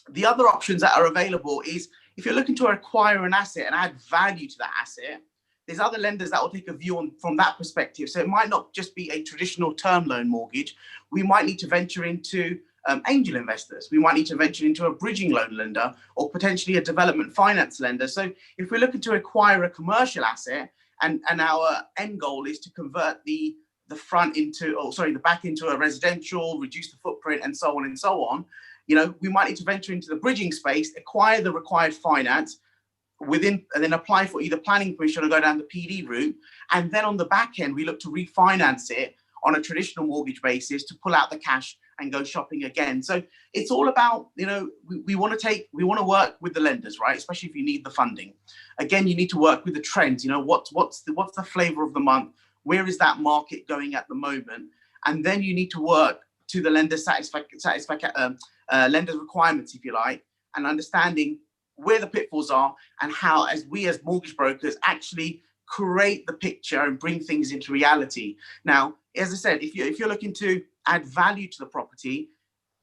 the other options that are available is if you're looking to acquire an asset and add value to that asset, there's other lenders that will take a view on from that perspective. So it might not just be a traditional term loan mortgage. We might need to venture into angel investors. We might need to venture into a bridging loan lender or potentially a development finance lender. So if we're looking to acquire a commercial asset and our end goal is to convert the back into a residential, reduce the footprint and so on, you know, we might need to venture into the bridging space, acquire the required finance, and then apply for either planning permission or go down the PD route. And then on the back end, we look to refinance it on a traditional mortgage basis to pull out the cash and go shopping again. So it's all about, you know, we want to work with the lenders, right? Especially if you need the funding. Again, you need to work with the trends. You know, what's the flavor of the month? Where is that market going at the moment? And then you need to work to the lender's lender's requirements, if you like, and understanding where the pitfalls are and how, as mortgage brokers, actually create the picture and bring things into reality. Now, as I said, if you're looking to add value to the property,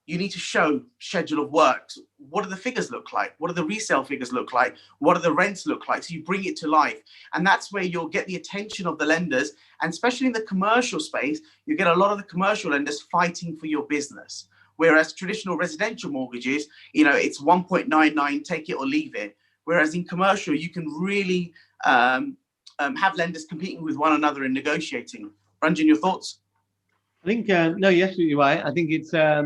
you need to show schedule of works. What do the figures look like? What do the resale figures look like? What do the rents look like? So you bring it to life. And that's where you'll get the attention of the lenders. And especially in the commercial space, you get a lot of the commercial lenders fighting for your business. Whereas traditional residential mortgages, it's 1.99, take it or leave it. Whereas in commercial, you can really have lenders competing with one another and negotiating. Ranjan, your thoughts? I think no, you're absolutely right. I think it's a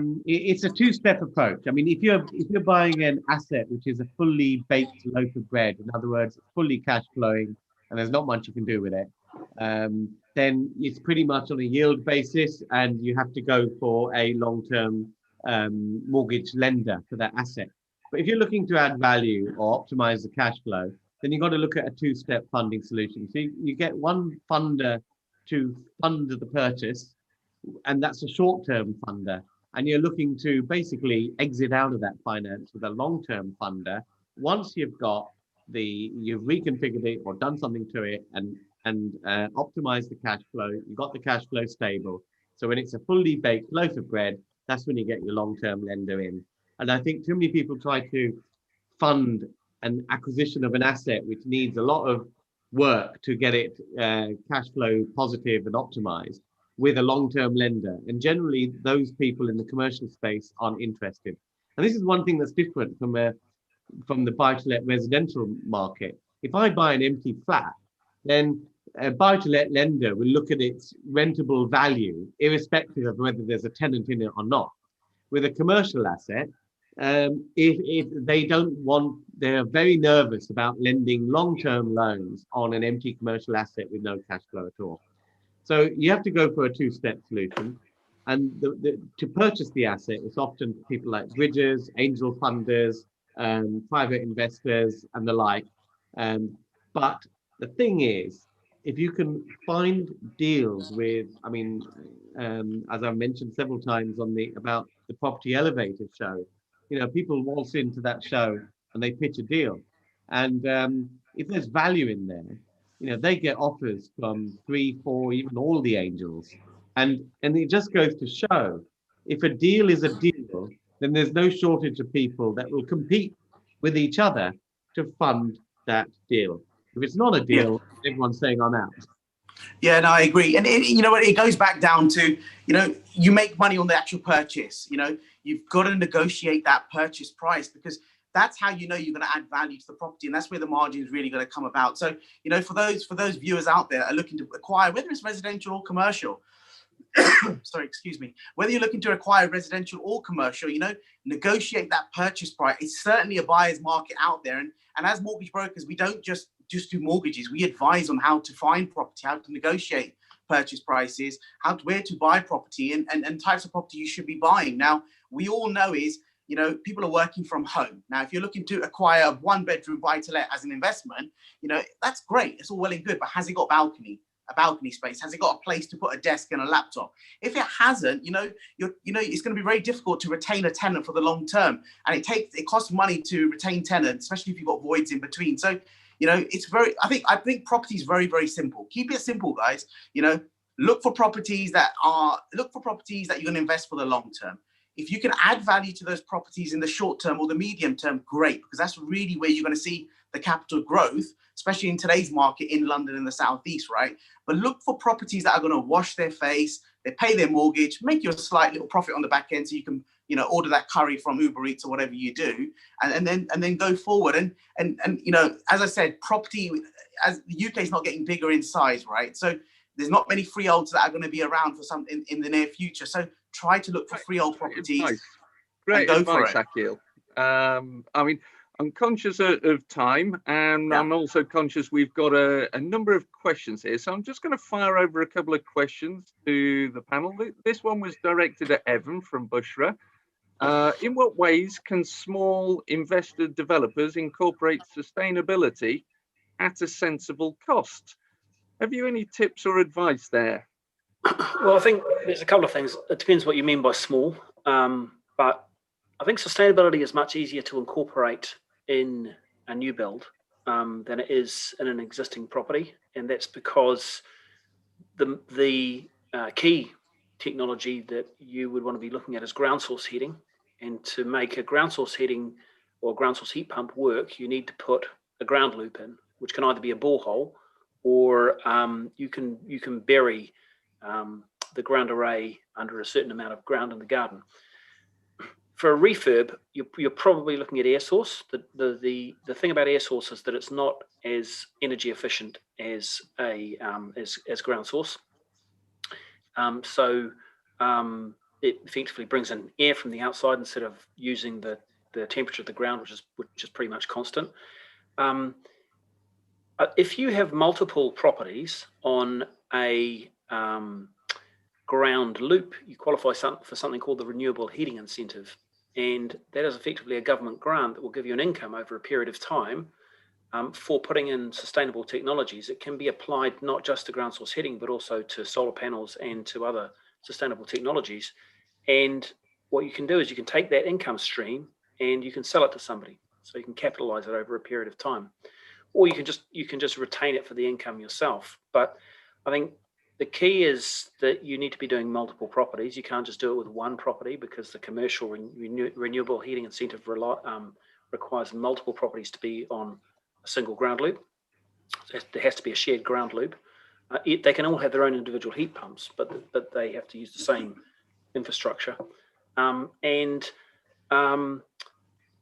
two-step approach. I mean, if you're buying an asset which is a fully baked loaf of bread, in other words, fully cash flowing, and there's not much you can do with it, then it's pretty much on a yield basis, and you have to go for a long-term mortgage lender for that asset. But if you're looking to add value or optimize the cash flow, then you've got to look at a two-step funding solution. So you get one funder to fund the purchase, and that's a short-term funder, and you're looking to basically exit out of that finance with a long-term funder once you've reconfigured it or done something to it and optimized the cash flow. You've got the cash flow stable. So when it's a fully baked loaf of bread, that's when you get your long-term lender in. And I think too many people try to fund an acquisition of an asset which needs a lot of work to get it cash flow positive and optimized with a long-term lender. And generally, those people in the commercial space aren't interested. And this is one thing that's different from the buy-to-let residential market. If I buy an empty flat, then a buy-to-let lender will look at its rentable value, irrespective of whether there's a tenant in it or not. With a commercial asset, if they're very nervous about lending long-term loans on an empty commercial asset with no cash flow at all. So you have to go for a two-step solution. And to purchase the asset, it's often people like bridgers, angel funders, private investors, and the like. But the thing is, if you can find deals with, as I mentioned several times about the Property Elevator show, people waltz into that show and they pitch a deal. And if there's value in there, they get offers from 3, 4, even all the angels. And it just goes to show, if a deal is a deal, then there's no shortage of people that will compete with each other to fund that deal. If it's not a deal, everyone's saying I'm out. Yeah, no, I agree. And it goes back down to, you make money on the actual purchase. You've got to negotiate that purchase price, because that's how you're going to add value to the property, and that's where the margin is really going to come about. So, for those viewers out there that are looking to acquire, whether it's residential or commercial, sorry, excuse me, whether you're looking to acquire residential or commercial, negotiate that purchase price. It's certainly a buyer's market out there, and as mortgage brokers, we don't just do mortgages. We advise on how to find property, how to negotiate purchase prices, where to buy property, and types of property you should be buying. Now, we all know is, people are working from home. Now, if you're looking to acquire a 1-bedroom buy-to-let as an investment, that's great. It's all well and good, but has it got a balcony space? Has it got a place to put a desk and a laptop? If it hasn't, it's going to be very difficult to retain a tenant for the long term. And it costs money to retain tenants, especially if you've got voids in between. So, I think property is very, very simple. Keep it simple, guys. Look for properties that you're going to invest for the long term. If you can add value to those properties in the short term or the medium term, great, because that's really where you're going to see the capital growth, especially in today's market in London and the Southeast, right? But look for properties that are going to wash their face, they pay their mortgage, make you a slight little profit on the back end, so you can, order that curry from Uber Eats or whatever you do, and then go forward. And as I said, property, as the UK is not getting bigger in size, right? So there's not many freeholds that are going to be around for something in the near future. So try to look for freehold properties. Great advice, Akhil. I'm conscious of time, and I'm also conscious we've got a number of questions here. So I'm just going to fire over a couple of questions to the panel. This one was directed at Evan from Bushra. In what ways can small investor developers incorporate sustainability at a sensible cost? Have you any tips or advice there? Well, I think there's a couple of things. It depends what you mean by small, but I think sustainability is much easier to incorporate in a new build than it is in an existing property, and that's because the key technology that you would want to be looking at is ground source heating. And to make a ground source heating or ground source heat pump work, you need to put a ground loop in, which can either be a borehole or you can bury the ground array under a certain amount of ground in the garden. For a refurb, you're probably looking at air source. The thing about air source is that it's not as energy efficient as as ground source. It effectively brings in air from the outside instead of using the temperature of the ground, which is pretty much constant. If you have multiple properties on a ground loop, you qualify for something called the Renewable Heating Incentive. And that is effectively a government grant that will give you an income over a period of time for putting in sustainable technologies. It can be applied not just to ground source heating, but also to solar panels and to other sustainable technologies. And what you can do is you can take that income stream and you can sell it to somebody. So you can capitalize it over a period of time. Or you can just retain it for the income yourself. But I think the key is that you need to be doing multiple properties. You can't just do it with one property because the commercial renewable heating incentive requires multiple properties to be on a single ground loop. So there has to be a shared ground loop. They can all have their own individual heat pumps, but they have to use the same infrastructure.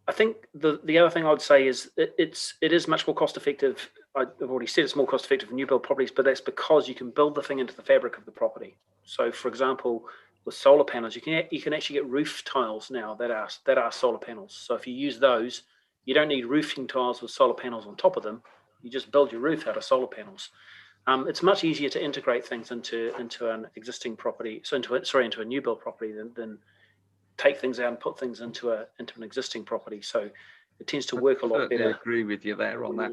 I think the other thing I would say is it is much more cost effective. I've already said it's more cost effective for new build properties, but that's because you can build the thing into the fabric of the property. So, for example, with solar panels, you can actually get roof tiles now that are solar panels. So if you use those, you don't need roofing tiles with solar panels on top of them. You just build your roof out of solar panels. It's much easier to integrate things into an existing property, so into a new build property than take things out and put things into an existing property. So it tends to work a lot better. I agree with you there on that.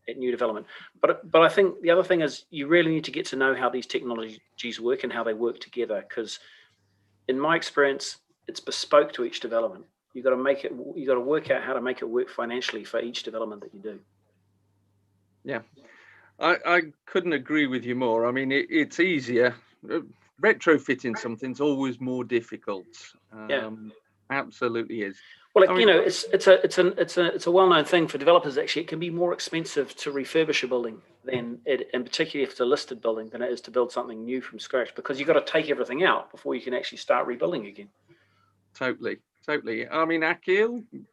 At new development, but I think the other thing is you really need to get to know how these technologies work and how they work together. Because in my experience, it's bespoke to each development. You got to work out how to make it work financially for each development that you do. Yeah, I couldn't agree with you more. I mean, it's easier. Retrofitting something's always more difficult. Yeah, absolutely is. Well, it's a well-known thing for developers. Actually, it can be more expensive to refurbish a building and particularly if it's a listed building, than it is to build something new from scratch, because you've got to take everything out before you can actually start rebuilding again. Totally. I mean, Akhil, do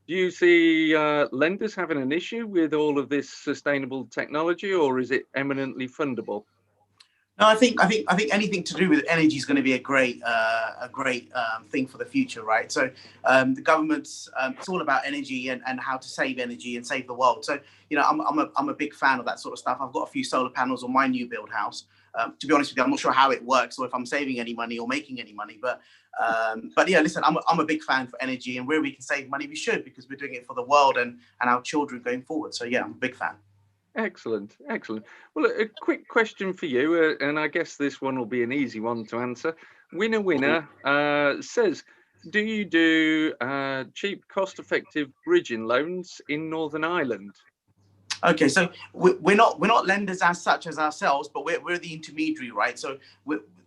you see lenders having an issue with all of this sustainable technology, or is it eminently fundable? No, I think anything to do with energy is going to be a great thing for the future, right? So the government's it's all about energy and how to save energy and save the world. So I'm a big fan of that sort of stuff. I've got a few solar panels on my new build house. To be honest with you, I'm not sure how it works or if I'm saving any money or making any money. But yeah, listen, I'm a big fan for energy, and where we can save money, we should, because we're doing it for the world and our children going forward. So yeah, I'm a big fan. Excellent. Well, a quick question for you, and I guess this one will be an easy one to answer. Winner says, do you do cheap, cost-effective bridging loans in Northern Ireland? Okay, so we're not lenders as such as ourselves, but we're the intermediary, right? So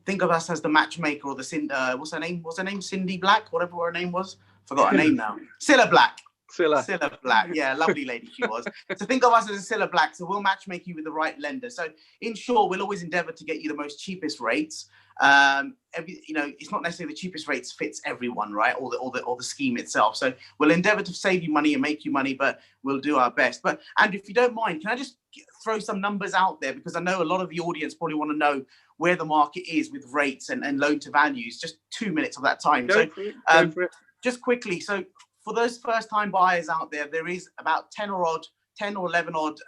think of us as the matchmaker or the what's her name? Cindy Black, whatever her name was. Forgot her name now. Cilla Black. Cilla Black, yeah, lovely lady she was. So think of us as a Cilla Black. So we'll matchmake you with the right lender. So in short, we'll always endeavour to get you the most cheapest rates. It's not necessarily the cheapest rates fits everyone, right? Or the scheme itself. So we'll endeavour to save you money and make you money, but we'll do our best. But Andrew, if you don't mind, can I just throw some numbers out there, because I know a lot of the audience probably want to know where the market is with rates and loan to values. Just 2 minutes of that time. Go for it. Just quickly, so for those first-time buyers out there is about 10 or 11 odd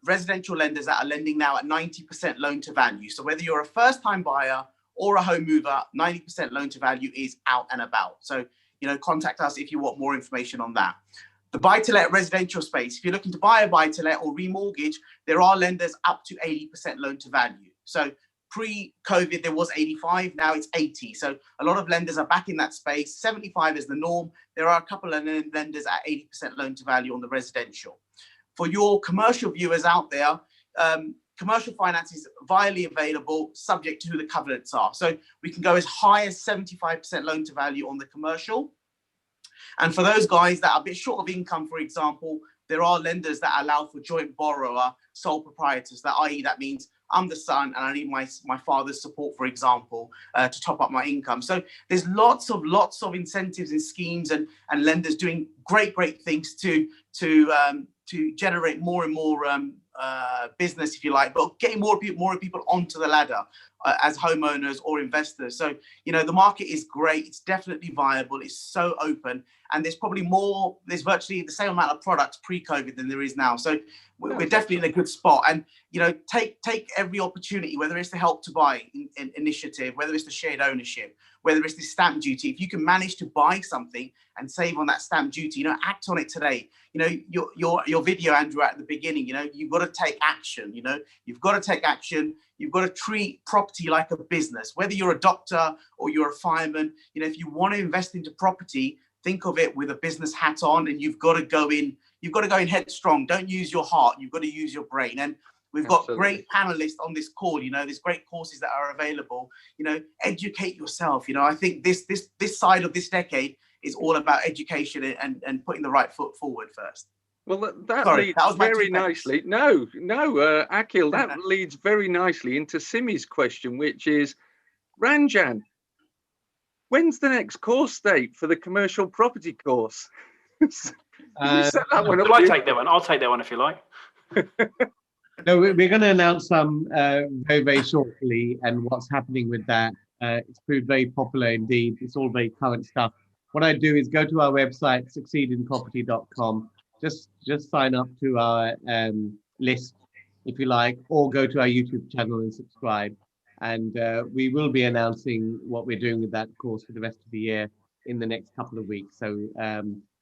residential lenders that are lending now at 90% loan to value. So whether you're a first-time buyer or a home mover, 90% loan to value is out and about. So, contact us if you want more information on that. The buy-to-let residential space, if you're looking to buy a buy-to-let or remortgage, there are lenders up to 80% loan to value. So pre-COVID, there was 85, now it's 80. So a lot of lenders are back in that space. 75 is the norm. There are a couple of lenders at 80% loan to value on the residential. for your commercial viewers out there, commercial finance is vilely available, subject to who the covenants are. So we can go as high as 75% loan to value on the commercial. And for those guys that are a bit short of income, for example, there are lenders that allow for joint borrower, sole proprietors, that i.e. that means I'm the son and I need my father's support, for example, to top up my income. So there's lots of incentives and schemes and lenders doing great things to generate more and more business, if you like, but getting more people onto the ladder as homeowners or investors. So, you know, the market is great. It's definitely viable. It's so open. And there's virtually the same amount of products pre-COVID than there is now. So we're definitely in a good spot. And, you know, take every opportunity, whether it's the Help to Buy initiative, whether it's the shared ownership, whether it's the stamp duty. If you can manage to buy something and save on that stamp duty, you know, act on it today. You know, your video, Andrew, at the beginning, you know, you've got to take action. You know, you've got to take action. You've got to treat property like a business, whether you're a doctor or you're a fireman. You know, if you want to invest into property, think of it with a business hat on, and you've got to go in headstrong. Don't use your heart. You've got to use your brain. And we've got great panelists on this call. You know, there's great courses that are available. You know, educate yourself. You know, I think this side of this decade is all about education and putting the right foot forward first. Well, that leads very nicely. No, Akhil, that leads very nicely into Simi's question, which is, Ranjan, when's the next course date for the commercial property course? Set that one up. I'll take that one. I'll take that one if you like. No, we're going to announce some very shortly, and what's happening with that. It's proved very popular indeed. It's all very current stuff. What I do is go to our website, succeedinproperty.com. Just sign up to our list, if you like, or go to our YouTube channel and subscribe. And we will be announcing what we're doing with that course for the rest of the year in the next couple of weeks. So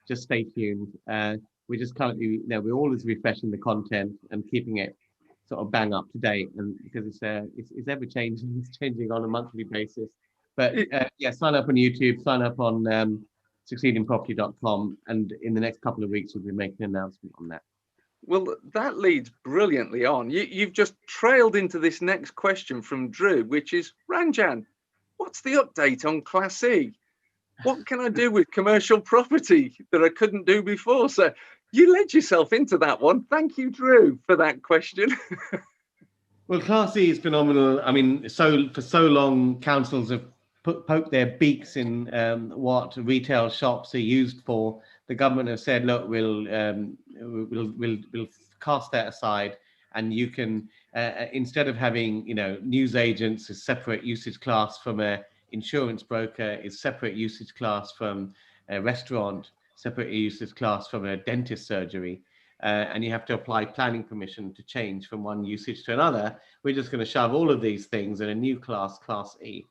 just stay tuned. We're just currently, you know, we're always refreshing the content and keeping it sort of bang up to date, and because it's ever changing, it's changing on a monthly basis. But yeah, sign up on YouTube, sign up on succeedinproperty.com, and in the next couple of weeks we'll be making an announcement on that. Well, that leads brilliantly on. You've just trailed into this next question from Drew, which is, Ranjan, what's the update on Class C? What can I do with commercial property that I couldn't do before? So you led yourself into that one. Thank you, Drew, for that question. Well, Class C is phenomenal. I mean, for so long, councils have poked their beaks in what retail shops are used for. The government have said, look, we'll cast that aside, and you can instead of having, you know, news agents as separate usage class from a insurance broker, is separate usage class from a restaurant, separate usage class from a dentist surgery, and you have to apply planning permission to change from one usage to another. We're just going to shove all of these things in a new class, Class E.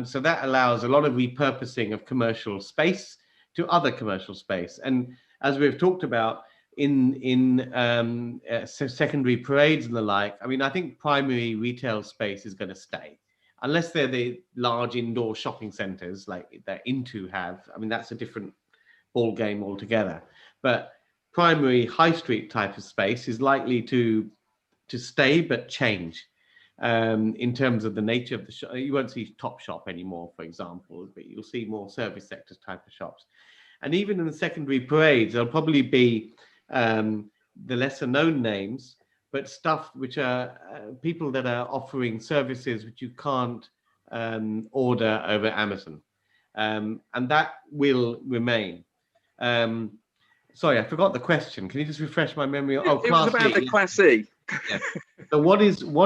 So that allows a lot of repurposing of commercial space to other commercial space. And as we've talked about in secondary parades and the like, I mean, I think primary retail space is going to stay. Unless they're the large indoor shopping centers like that Into have. I mean, that's a different ball game altogether. But primary high street type of space is likely to stay but change in terms of the nature of the shop. You won't see Top Shop anymore, for example, but you'll see more service sectors type of shops. And even in the secondary parades, there'll probably be the lesser known names, but stuff which are people that are offering services which you can't order over Amazon. And that will remain. Sorry, I forgot the question. Can you just refresh my memory? Oh, it was about the Class C. Yeah. So what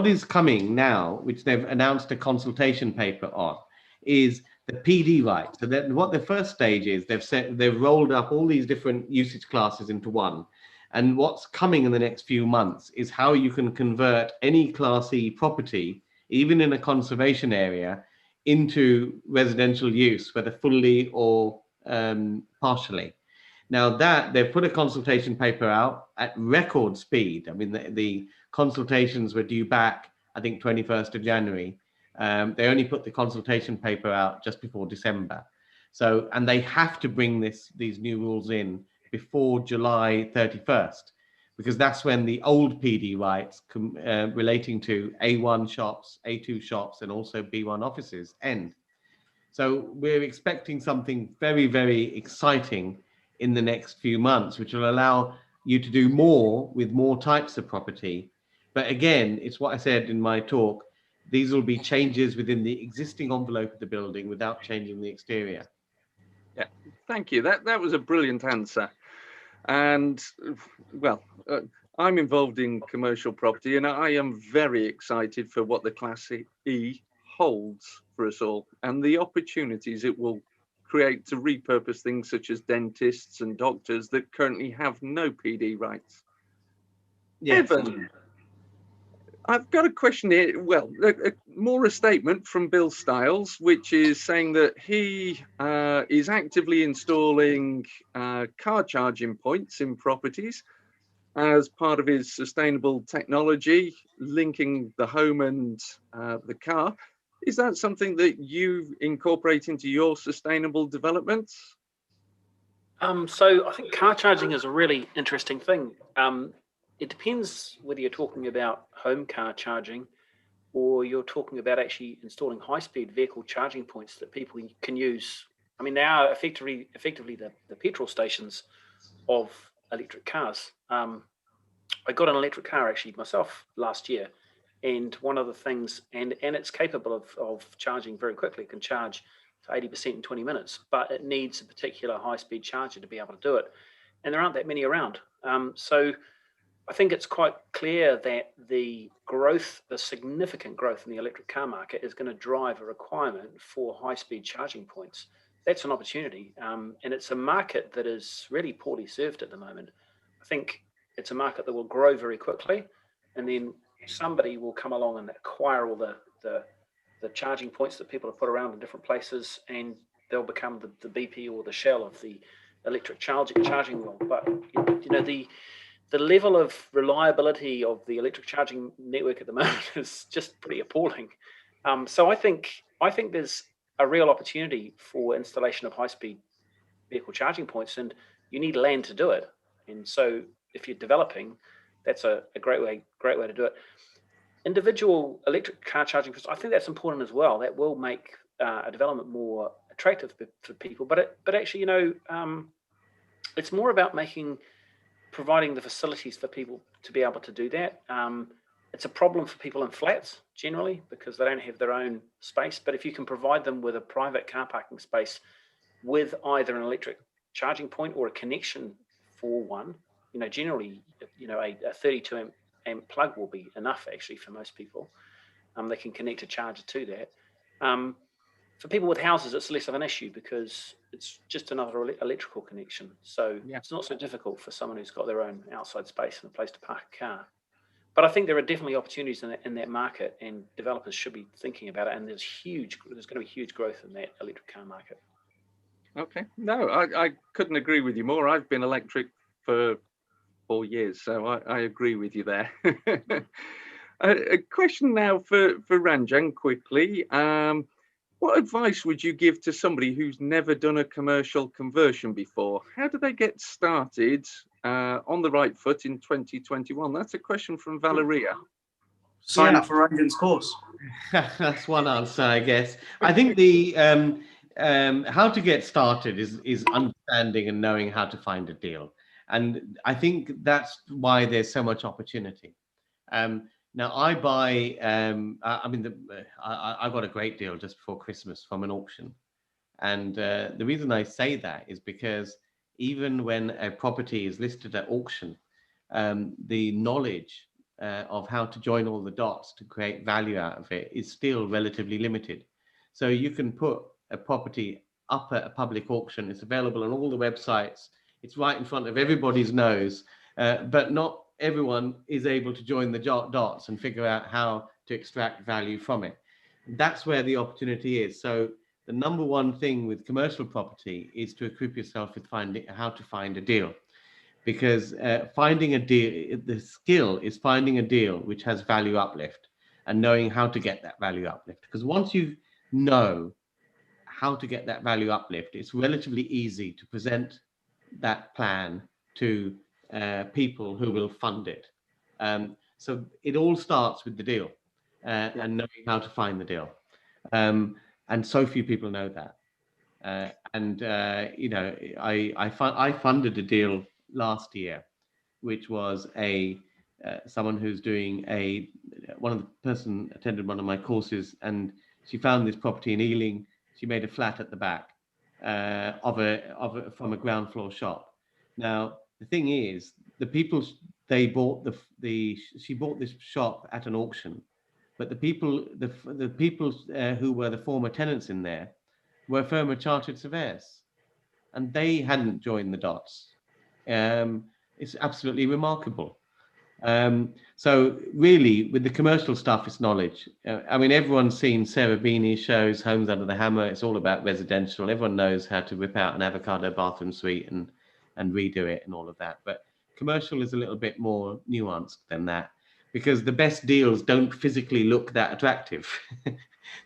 is coming now, which they've announced a consultation paper on, is the PD rights. So that what the first stage is, they've rolled up all these different usage classes into one. And what's coming in the next few months is how you can convert any Class E property, even in a conservation area, into residential use, whether fully or partially. Now that they've put a consultation paper out at record speed. I mean, the consultations were due back, I think, 21st of January. They only put the consultation paper out just before December. So, and they have to bring these new rules in before July 31st. because that's when the old PD rights relating to A1 shops, A2 shops, and also B1 offices end. So we're expecting something very, very exciting in the next few months, which will allow you to do more with more types of property. But again, it's what I said in my talk, these will be changes within the existing envelope of the building without changing the exterior. Yeah, thank you. That was a brilliant answer. And well, I'm involved in commercial property, and I am very excited for what the Class E holds for us all and the opportunities it will create to repurpose things such as dentists and doctors that currently have no PD rights. Yes. Evan, I've got a question here. Well, more a statement from Bill Stiles, which is saying that he is actively installing car charging points in properties as part of his sustainable technology, linking the home and the car. Is that something that you incorporate into your sustainable developments? So I think car charging is a really interesting thing. It depends whether you're talking about home car charging or you're talking about actually installing high-speed vehicle charging points that people can use. I mean, they are effectively the petrol stations of electric cars. I got an electric car actually myself last year, and one of the things, and it's capable of charging very quickly. It can charge to 80% in 20 minutes, but it needs a particular high-speed charger to be able to do it, and there aren't that many around. So I think it's quite clear that the significant growth in the electric car market is going to drive a requirement for high-speed charging points. That's an opportunity, and it's a market that is really poorly served at the moment. I think it's a market that will grow very quickly, and then somebody will come along and acquire all the charging points that people have put around in different places, and they'll become the BP or the Shell of the electric charging world. But you know, the level of reliability of the electric charging network at the moment is just pretty appalling. So I think there's a real opportunity for installation of high-speed vehicle charging points, and you need land to do it. And so if you're developing, that's a great way to do it. Individual electric car charging, I think that's important as well. That will make a development more attractive for people. But actually, you know, it's more about providing the facilities for people to be able to do that. It's a problem for people in flats generally because they don't have their own space. But if you can provide them with a private car parking space with either an electric charging point or a connection for one, you know, generally, you know, a 32 amp plug will be enough actually for most people. They can connect a charger to that. For people with houses, it's less of an issue because it's just another electrical connection. So yeah, it's not so difficult for someone who's got their own outside space and a place to park a car. But I think there are definitely opportunities in that market, and developers should be thinking about it. And there's going to be huge growth in that electric car market. Okay, no, I couldn't agree with you more. I've been electric for 4 years, so I agree with you there. A question now for Ranjan quickly. What advice would you give to somebody who's never done a commercial conversion before? How do they get started on the right foot in 2021? That's a question from Valeria. Sign up for Ranjan's course. That's one answer, I guess. I think the how to get started is understanding and knowing how to find a deal. And I think that's why there's so much opportunity. Now I buy, I mean, I got a great deal just before Christmas from an auction. And the reason I say that is because even when a property is listed at auction, the knowledge of how to join all the dots to create value out of it is still relatively limited. So you can put a property up at a public auction. It's available on all the websites. It's right in front of everybody's nose, but not everyone is able to join the dots and figure out how to extract value from it. That's where the opportunity is. So the number one thing with commercial property is to equip yourself with how to find a deal, because finding a deal, the skill is finding a deal which has value uplift and knowing how to get that value uplift. Because once you know how to get that value uplift, it's relatively easy to present that plan to people who will fund it. So it all starts with the deal and knowing how to find the deal. And so few people know that. You know, I funded a deal last year, which was someone who's doing one of the person attended one of my courses, and she found this property in Ealing. She made a flat at the back from a ground floor shop. Now the thing is, the people she bought this shop at an auction, but the people who were the former tenants in there were a firm of chartered surveyors, and they hadn't joined the dots. It's absolutely remarkable. So really, with the commercial stuff, it's knowledge. I mean, everyone's seen Sarah Beanie's shows, Homes Under the Hammer. It's all about residential. Everyone knows how to whip out an avocado bathroom suite and redo it and all of that. But commercial is a little bit more nuanced than that, because the best deals don't physically look that attractive.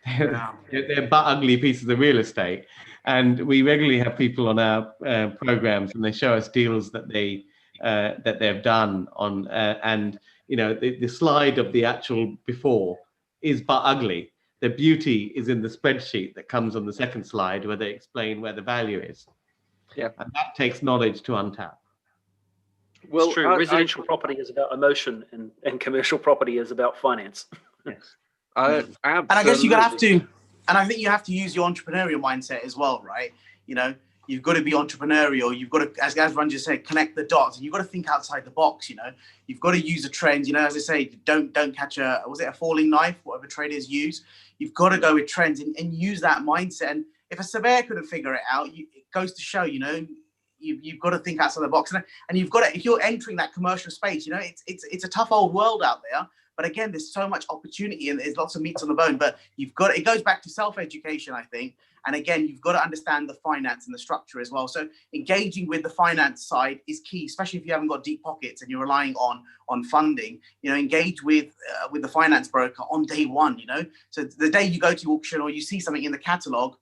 They're but ugly pieces of real estate. And we regularly have people on our programs, and they show us deals that they've done on, and you know, the slide of the actual before is but ugly. The beauty is in the spreadsheet that comes on the second slide, where they explain where the value is. Yeah, and that takes knowledge to untap. Well, it's true. Residential property is about emotion, and commercial property is about finance. Yes, and I guess you're gonna have to, and I think you have to use your entrepreneurial mindset as well, right? You know, you've got to be entrepreneurial. You've got to, as Ranjan said, connect the dots, and you've got to think outside the box. You know, you've got to use a trend. You know, as I say, don't catch a falling knife, whatever traders use. You've got to go with trends and use that mindset. And if a surveyor couldn't figure it out, it goes to show, you know, you've got to think outside the box. And you've got to, if you're entering that commercial space, you know, it's a tough old world out there. But again, there's so much opportunity and there's lots of meat on the bone. But it goes back to self-education, I think. And again, you've got to understand the finance and the structure as well. So engaging with the finance side is key, especially if you haven't got deep pockets and you're relying on funding. You know, engage with the finance broker on day one. You know, so the day you go to auction or you see something in the catalogue,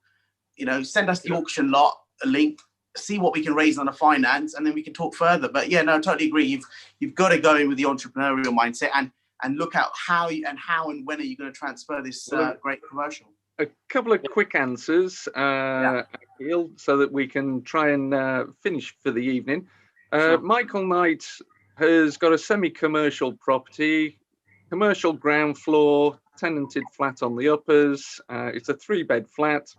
you know, send us the auction lot, a link, see what we can raise on the finance, and then we can talk further. But yeah, no, I totally agree. You've got to go in with the entrepreneurial mindset and look at how and when are you going to transfer this great commercial. A couple of quick answers, Akhil, so that we can try and finish for the evening. Sure. Michael Knight has got a semi-commercial property, commercial ground floor, tenanted flat on the uppers. It's a 3-bed flat.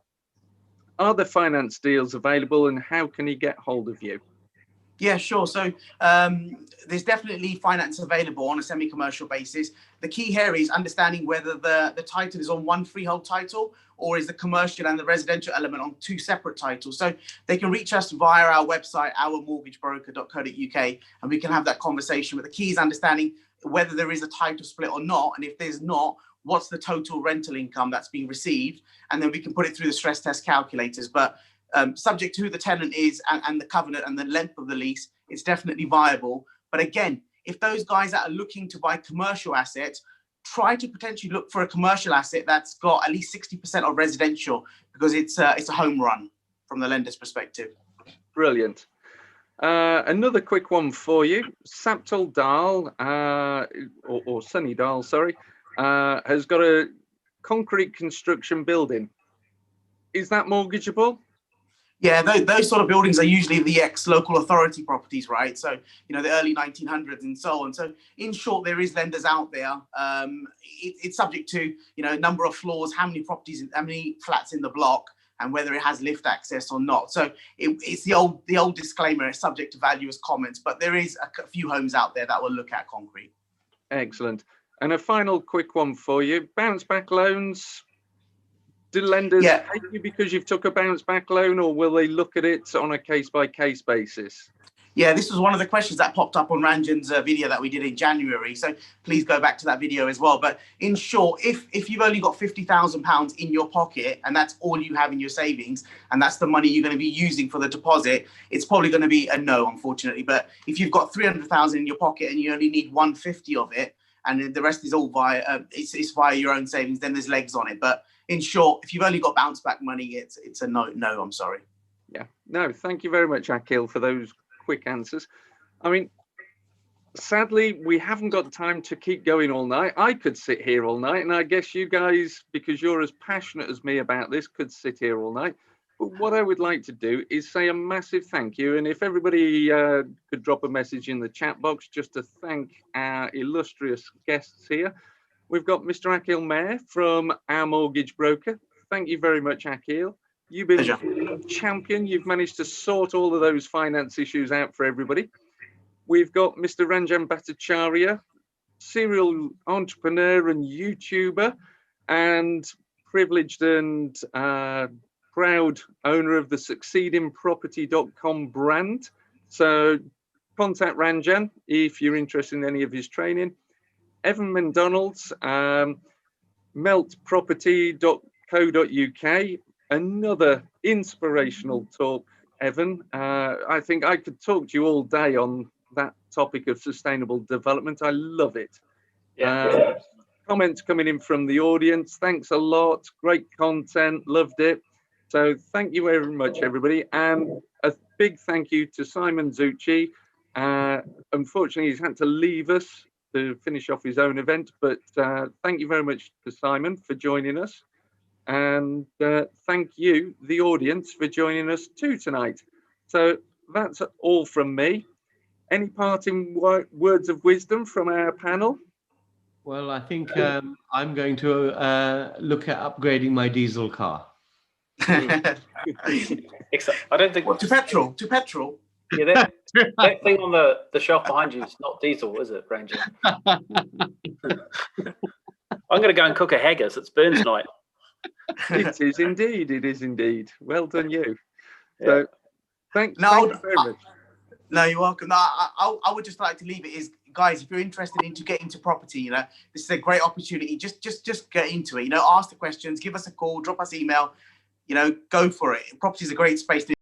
Are there finance deals available, and how can he get hold of you? Yeah, sure. So there's definitely finance available on a semi-commercial basis. The key here is understanding whether the title is on one freehold title or is the commercial and the residential element on 2 separate titles. So they can reach us via our website, ourmortgagebroker.co.uk, and we can have that conversation. But the key is understanding whether there is a title split or not. And if there's not, what's the total rental income that's being received? And then we can put it through the stress test calculators. But subject to who the tenant is and the covenant and the length of the lease, it's definitely viable. But again, if those guys that are looking to buy commercial assets, try to potentially look for a commercial asset that's got at least 60% of residential, because it's a home run from the lender's perspective. Brilliant. Another quick one for you. Saptal Dal, or Sunny Dal, sorry, has got a concrete construction building. Is that mortgageable? Yeah, those sort of buildings are usually the ex-local authority properties, right? So, you know, the early 1900s and so on. So, in short, there is lenders out there. It's subject to, you know, number of floors, how many flats in the block, and whether it has lift access or not. So, it's the old disclaimer. It's subject to valuer's comments, but there is a few homes out there that will look at concrete. Excellent. And a final quick one for you: bounce back loans. Do lenders pay you because you've took a bounce back loan, or will they look at it on a case-by-case basis? Yeah, this was one of the questions that popped up on Ranjan's video that we did in January. So please go back to that video as well. But in short, if you've only got £50,000 in your pocket and that's all you have in your savings, and that's the money you're going to be using for the deposit, it's probably going to be a no, unfortunately. But if you've got 300,000 in your pocket and you only need 150 of it, and the rest is all via it's via your own savings, then there's legs on it. But in short, if you've only got bounce back money, it's a no. I'm sorry. Yeah, no, thank you very much, Akhil, for those quick answers. I mean, sadly, we haven't got time to keep going all night. I could sit here all night, and I guess you guys, because you're as passionate as me about this, could sit here all night. But what I would like to do is say a massive thank you. And if everybody could drop a message in the chat box just to thank our illustrious guests here. We've got Mr. Akhil Mair from our mortgage broker. Thank you very much, Akhil. You've been a champion. You've managed to sort all of those finance issues out for everybody. We've got Mr. Ranjan Bhattacharya, serial entrepreneur and YouTuber, and privileged and proud owner of the succeedingproperty.com brand. So contact Ranjan if you're interested in any of his training. Evan McDonald's, meltproperty.co.uk, another inspirational talk, Evan. I think I could talk to you all day on that topic of sustainable development. I love it. Yeah. Comments coming in from the audience. Thanks a lot. Great content. Loved it. So thank you very much, everybody. And a big thank you to Simon Zutshi. Unfortunately, he's had to leave us to finish off his own event, but thank you very much to Simon for joining us. And thank you, the audience, for joining us too tonight. So that's all from me. Any parting words of wisdom from our panel? Well, I think I'm going to look at upgrading my diesel car. Excellent. I don't think What, to petrol? To petrol? Yeah, that thing on the shelf behind you is not diesel, is it, Ranger? I'm going to go and cook a haggis. It's Burns night. It is indeed. It is indeed. Well done, you. So, thank you very much. No, you're welcome. No, I would just like to leave it is, guys, if you're interested into getting into property, you know, this is a great opportunity. Just get into it. You know, ask the questions, give us a call, drop us email. You know, go for it. Property is a great space to